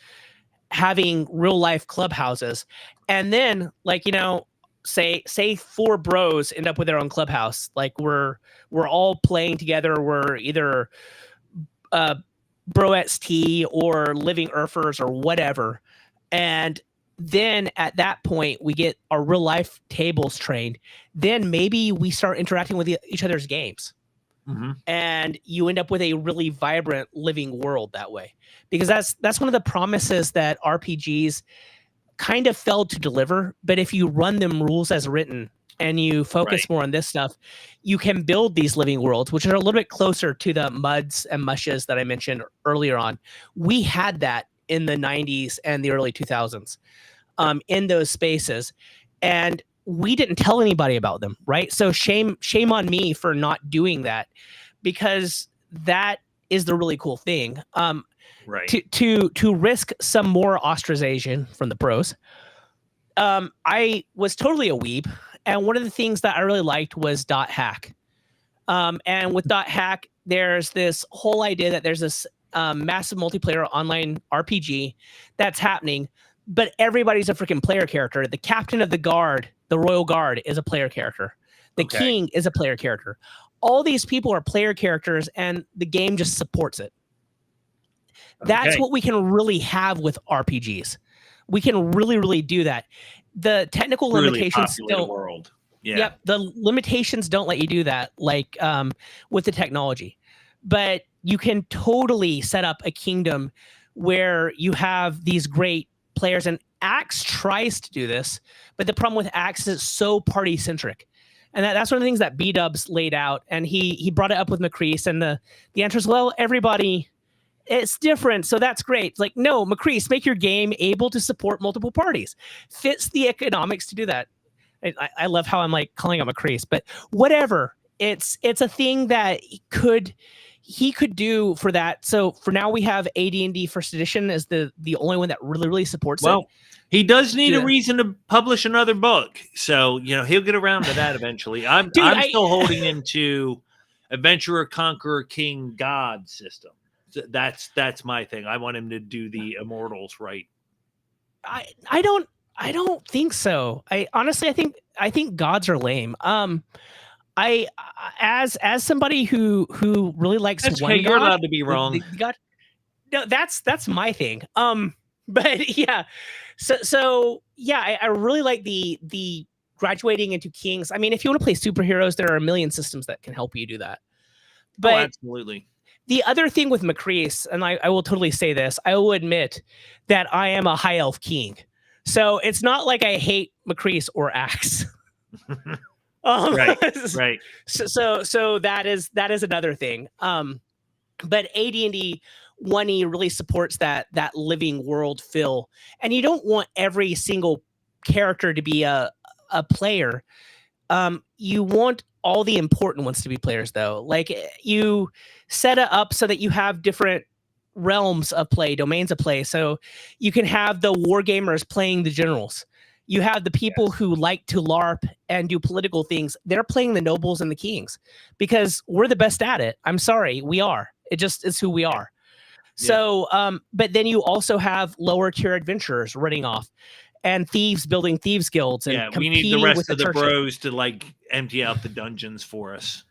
having real life clubhouses, and then, like, say four bros end up with their own clubhouse, like we're all playing together, we're either uh broettes tea or living earthers or whatever, and then at that point we get our real life tables trained, then maybe we start interacting with each other's games, Mhm. and you end up with a really vibrant living world that way, because that's one of the promises that RPGs kind of failed to deliver. But if you run them rules as written and you Right. focus more on this stuff, you can build these living worlds, which are a little bit closer to the muds and mushes that I mentioned earlier on. We had that in the 90s and the early 2000s, in those spaces. And we didn't tell anybody about them, right? So shame on me for not doing that, because that is the really cool thing. Right. To risk some more ostracization from the pros, I was totally a weeb, and one of the things that I really liked was dot hack. And with dot hack, there's this whole idea that there's this massive multiplayer online RPG that's happening, but everybody's a freaking player character. The captain of the guard, the royal guard, is a player character. The Okay. king is a player character. All these people are player characters, and the game just supports it. That's Okay. what we can really have with RPGs. We can really, really do that. The technical Truly limitations populate a don't. world. Yeah. Yep, the limitations don't let you do that, like, with the technology. But you can totally set up a kingdom where you have these great players. And Axe tries to do this, but the problem with Axe is it's so party centric. And that's one of the things that B Dubs laid out. And he brought it up with Macrease, and the answer is, well, everybody, it's different, so that's great. It's like, no, Macrease, make your game able to support multiple parties. Fits the economics to do that. I love how I'm like calling him a crease, but whatever. It's a thing that he could do for that. So for now, we have AD&D First Edition as the only one that really, really supports it. Well, he does need a Yeah. reason to publish another book, so he'll get around to that eventually. I'm Dude, I'm still holding into Adventurer, Conqueror, King, God system. That's my thing. I want him to do the immortals right. I don't think so. I honestly, I think gods are lame. I as somebody who really likes That's okay. one You're god, allowed to be wrong. the god. No, that's my thing. But yeah, so yeah, I really like the graduating into kings. I mean, if you want to play superheroes, there are a million systems that can help you do that. Oh, But absolutely. the other thing with Macrease, and I will totally say this, I will admit that I am a high elf king. So it's not like I hate Macrease or Axe. Right. Right. So that is another thing. But AD&D 1E really supports that living world feel, and you don't want every single character to be a player. You want all the important ones to be players, though. Like, you set it up so that you have different realms of play, domains of play. So you can have the war gamers playing the generals. You have the people Yes. who like to LARP and do political things. They're playing the nobles and the kings, because we're the best at it. I'm sorry, we are. It just is who we are. Yeah. So, but then you also have lower tier adventurers running off, and thieves building thieves guilds, and Yeah, we need the competing rest with the of the churches. bros to like empty out the dungeons for us.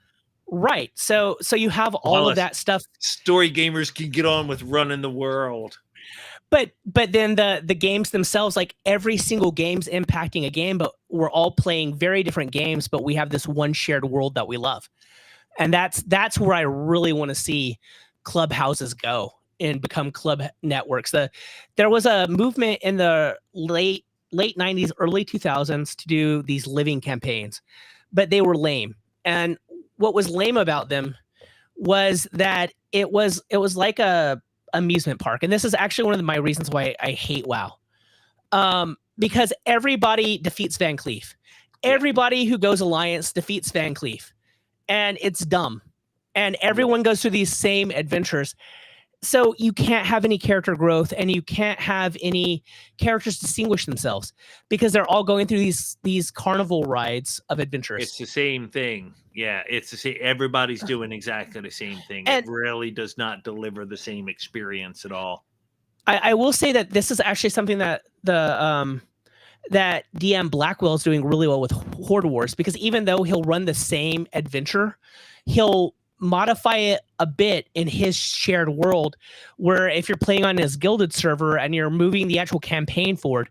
Right. So you have all While of us that stuff. story gamers can get on with running the world. But then the games themselves, like every single game's impacting a game, but we're all playing very different games, but we have this one shared world that we love. And that's where I really want to see clubhouses go and become club networks. There was a movement in the late 90s, early 2000s to do these living campaigns, but they were lame. And what was lame about them was that it was like a amusement park. And this is actually one of my reasons why I hate WoW. Because everybody defeats Van Cleef. Everybody who goes Alliance defeats Van Cleef. And it's dumb. And everyone goes through these same adventures. So you can't have any character growth, and you can't have any characters distinguish themselves because they're all going through these carnival rides of adventures. It's the same thing. Yeah, it's the same. Everybody's doing exactly the same thing. And it really does not deliver the same experience at all. I will say that this is actually something that that DM Blackwell is doing really well with Horde Wars, because even though he'll run the same adventure, he'll modify it a bit in his shared world, where if you're playing on his gilded server and you're moving the actual campaign forward,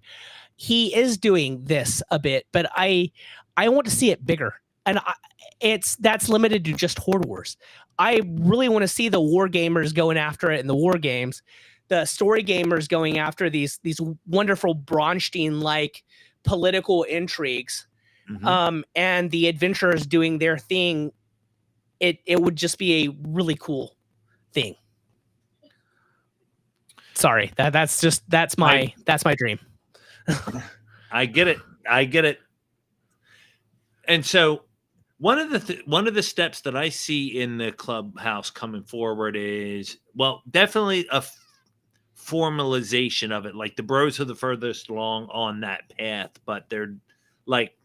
he is doing this a bit, but I want to see it bigger. And that's limited to just Horde Wars. I really want to see the war gamers going after it in the war games, the story gamers going after these wonderful Bronstein-like political intrigues, and the adventurers doing their thing. It would just be a really cool thing. Sorry, that's my dream. I get it. And so one of the steps that I see in the clubhouse coming forward is, well, definitely a formalization of it. Like the bros are the furthest along on that path, but they're like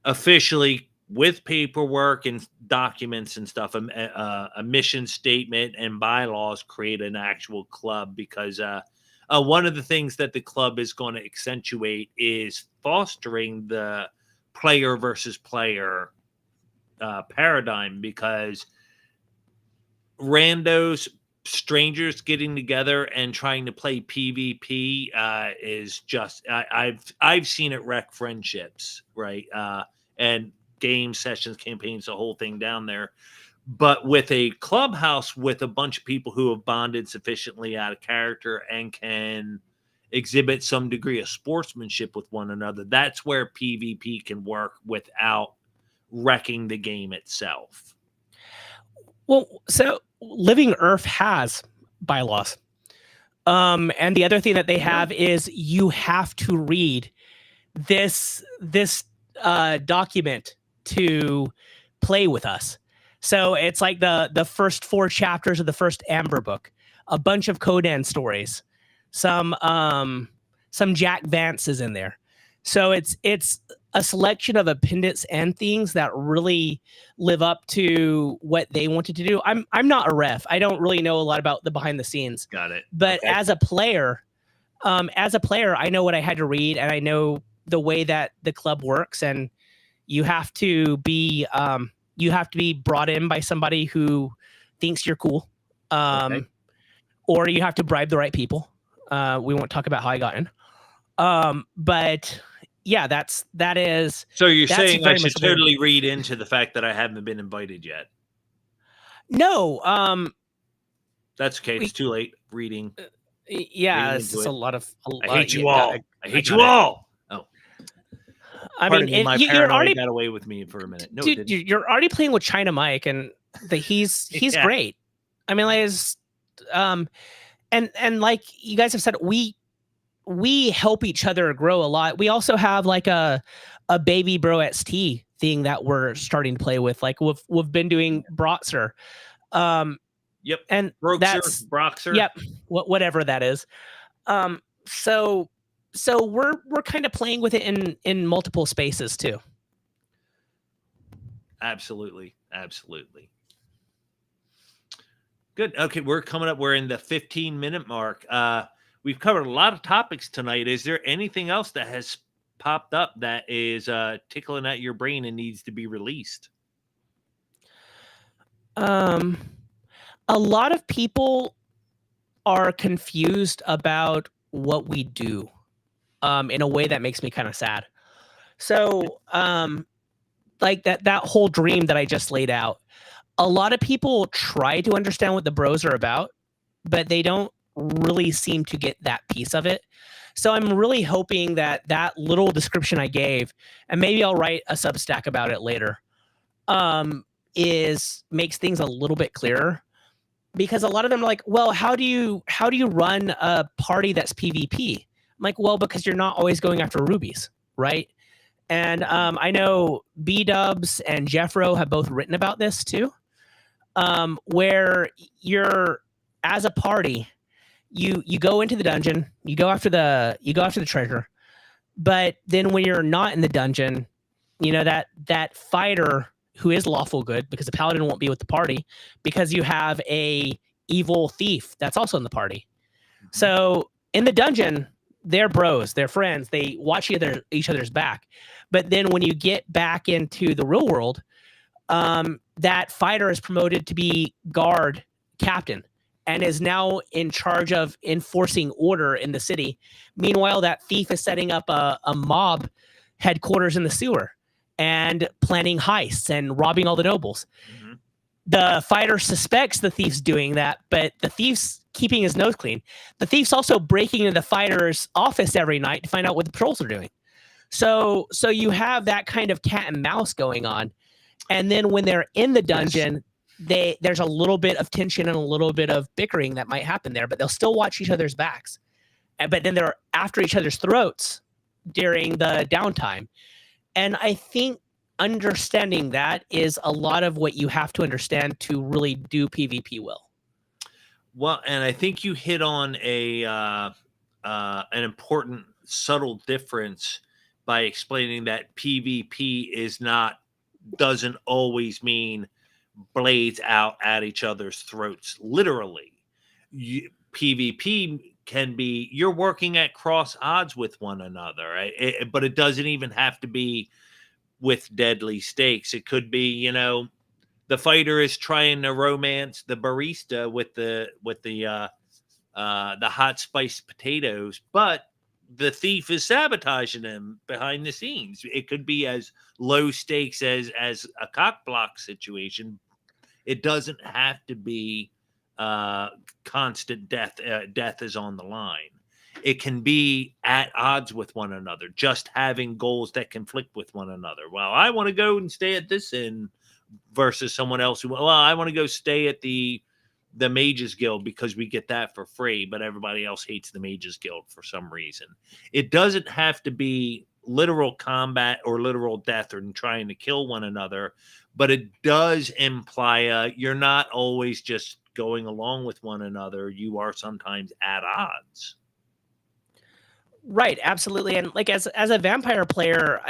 officially with paperwork and documents and stuff, a mission statement and bylaws, create an actual club, because one of the things that the club is going to accentuate is fostering the player versus player paradigm, because randos, strangers getting together and trying to play PvP is just I've seen it wreck friendships, right? And game sessions, campaigns, the whole thing down there. But with a clubhouse with a bunch of people who have bonded sufficiently out of character and can exhibit some degree of sportsmanship with one another, that's where PvP can work without wrecking the game itself. Well, so Living Earth has bylaws. And the other thing that they have is you have to read this document to play with us. So it's like the first 4 chapters of the first Amber book, a bunch of Codan stories, some Jack Vance is in there. So it's a selection of appendix and things that really live up to what they wanted to do. I'm not a ref. I don't really know a lot about the behind the scenes. Got it. But okay. As a player, I know what I had to read, and I know the way that the club works, and you have to be brought in by somebody who thinks you're cool, or you have to bribe the right people. We won't talk about how I got in, but yeah, that is. So you're saying I should totally read into the fact that I haven't been invited yet? No. That's okay. It's too late. Reading. Yeah, it's a lot of. I hate you all. I hate you all. Oh. I mean, you're already got away with me for a minute. No, dude, you're already playing with China Mike, and he's yeah. Great. I mean, like, and like you guys have said, we help each other grow a lot. We also have like a baby bro XT thing that we're starting to play with. Like we've been doing Broxer. Yep. And that's Broxer. Yep. Whatever that is. So we're kind of playing with it in multiple spaces too. Absolutely. Good. Okay, we're in the 15-minute mark. We've covered a lot of topics tonight. Is there anything else that has popped up that is tickling at your brain and needs to be released? A lot of people are confused about what we do, in a way that makes me kind of sad. So, like that whole dream that I just laid out, a lot of people try to understand what the bros are about, but they don't really seem to get that piece of it. So I'm really hoping that that little description I gave, and maybe I'll write a Substack about it later, is makes things a little bit clearer. Because a lot of them are like, well, how do you run a party that's PvP? I'm like, well, because you're not always going after rubies, right? And I know B Dubs and Jeffro have both written about this too, where you're as a party, you go into the dungeon, you go after the treasure, but then when you're not in the dungeon, you know that fighter who is lawful good, because the paladin won't be with the party, because you have a evil thief that's also in the party. So in the dungeon, they're bros, they're friends, they watch each other's back. But then when you get back into the real world, that fighter is promoted to be guard captain and is now in charge of enforcing order in the city. Meanwhile, that thief is setting up a mob headquarters in the sewer and planning heists and robbing all the nobles. Mm-hmm. The fighter suspects the thief's doing that, but the thief's keeping his nose clean. The thief's also breaking into the fighter's office every night to find out what the patrols are doing. So you have that kind of cat and mouse going on. And then when they're in the dungeon, there's a little bit of tension and a little bit of bickering that might happen there, but they'll still watch each other's backs. But then they're after each other's throats during the downtime. And I think understanding that is a lot of what you have to understand to really do PvP well. Well, and I think you hit on an important subtle difference by explaining that PvP doesn't always mean blades out at each other's throats. Literally, PvP can be you're working at cross odds with one another, right? But it doesn't even have to be with deadly stakes. It could be, the fighter is trying to romance the barista with the hot spiced potatoes, but the thief is sabotaging him behind the scenes. It could be as low stakes as a cock block situation. It doesn't have to be constant death. Death is on the line. It can be at odds with one another, just having goals that conflict with one another. Well, I want to go and stay at this inn versus someone else who, well, I want to go stay at the Mages Guild because we get that for free, but everybody else hates the Mages Guild for some reason. It doesn't have to be literal combat or literal death or trying to kill one another, but it does imply you're not always just going along with one another. You are sometimes at odds. Right, absolutely. And like as a vampire player,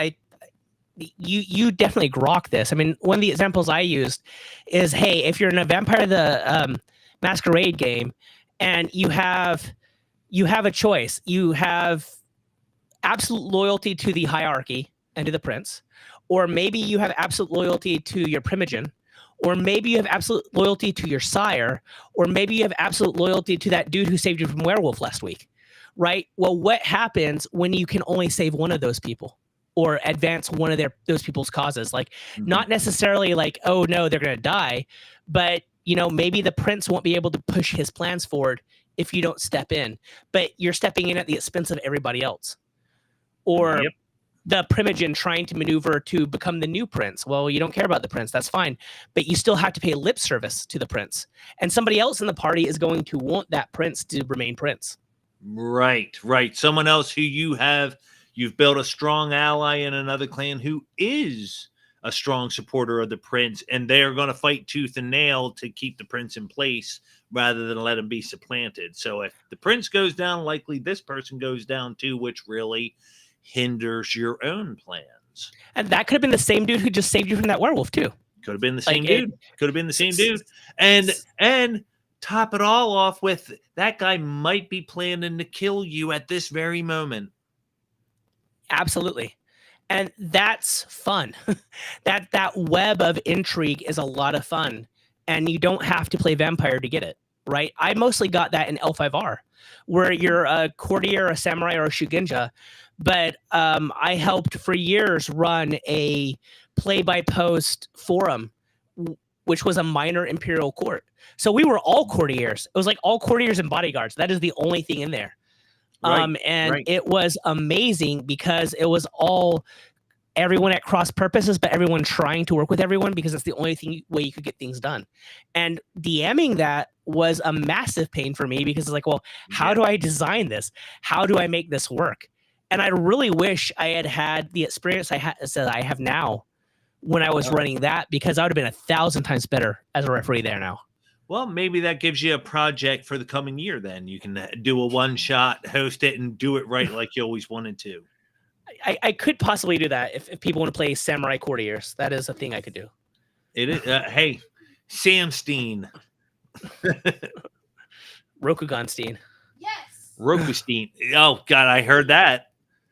you definitely grok this. I mean, one of the examples I used is, hey, if you're in a Vampire the Masquerade game and you have a choice. You have absolute loyalty to the hierarchy and to the prince, or maybe you have absolute loyalty to your primogen, or maybe you have absolute loyalty to your sire, or maybe you have absolute loyalty to that dude who saved you from werewolf last week. Right? Well, what happens when you can only save one of those people or advance one of those people's causes? Like, not necessarily like, oh no, they're going to die, but maybe the prince won't be able to push his plans forward if you don't step in, but you're stepping in at the expense of everybody else. Or the primogen trying to maneuver to become the new prince. Well, you don't care about the prince. That's fine. But you still have to pay lip service to the prince. And somebody else in the party is going to want that prince to remain prince. Right. Someone else who you've built a strong ally in another clan who is a strong supporter of the prince, and they're going to fight tooth and nail to keep the prince in place rather than let him be supplanted. So if the prince goes down, likely this person goes down too, which really hinders your own plans. And that could have been the same dude who just saved you from that werewolf too. Could have been the same dude. Could have been the same dude. And top it all off with that guy might be planning to kill you at this very moment. Absolutely. And that's fun. that web of intrigue is a lot of fun. And you don't have to play vampire to get it, right? I mostly got that in L5R, where you're a courtier, a samurai, or a shugenja. But I helped for years run a play-by-post forum which was a minor imperial court. So we were all courtiers. It was like all courtiers and bodyguards. That is the only thing in there. And it was amazing because it was all everyone at cross purposes, but everyone trying to work with everyone because that's the only way you could get things done. And DMing that was a massive pain for me because it's like, well, how do I design this? How do I make this work? And I really wish I had the experience I have now when I was running that, because I would have been 1,000 times better as a referee there now. Well, maybe that gives you a project for the coming year. Then you can do a one shot, host it, and do it right like you always wanted to. I could possibly do that if people want to play Samurai Courtiers. That is a thing I could do. It is. Hey, Samstein. Rokuganstein. Yes. Rokustein. Oh, God, I heard that.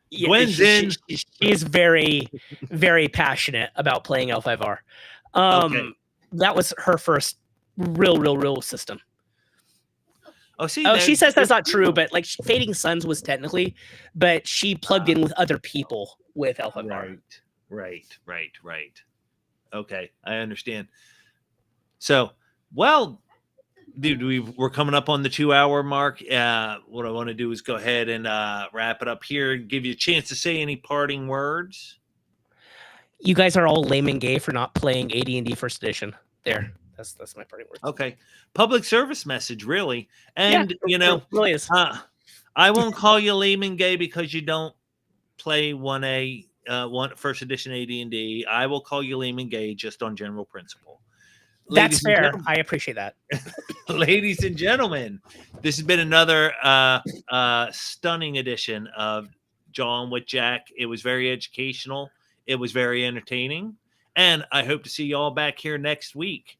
Yeah, Gwen's in. She is very, very passionate about playing L5R. That was her first real system. Oh, see, she says that's not true, but like Fading Suns was technically, but she plugged in with other people with L5R. Right. Okay, I understand. So, well, dude, we're coming up on the 2-hour mark. What I want to do is go ahead and wrap it up here and give you a chance to say any parting words. You guys are all lame and gay for not playing AD&D First Edition. There. That's my parting words. Okay. Public service message, really. And, it really is. I won't call you lame and gay because you don't play 1A, First Edition AD&D. I will call you lame and gay just on general principle. That's fair. I appreciate that. Ladies and gentlemen, this has been another stunning edition of John with Jack. It was very educational. It was very entertaining. And I hope to see you all back here next week.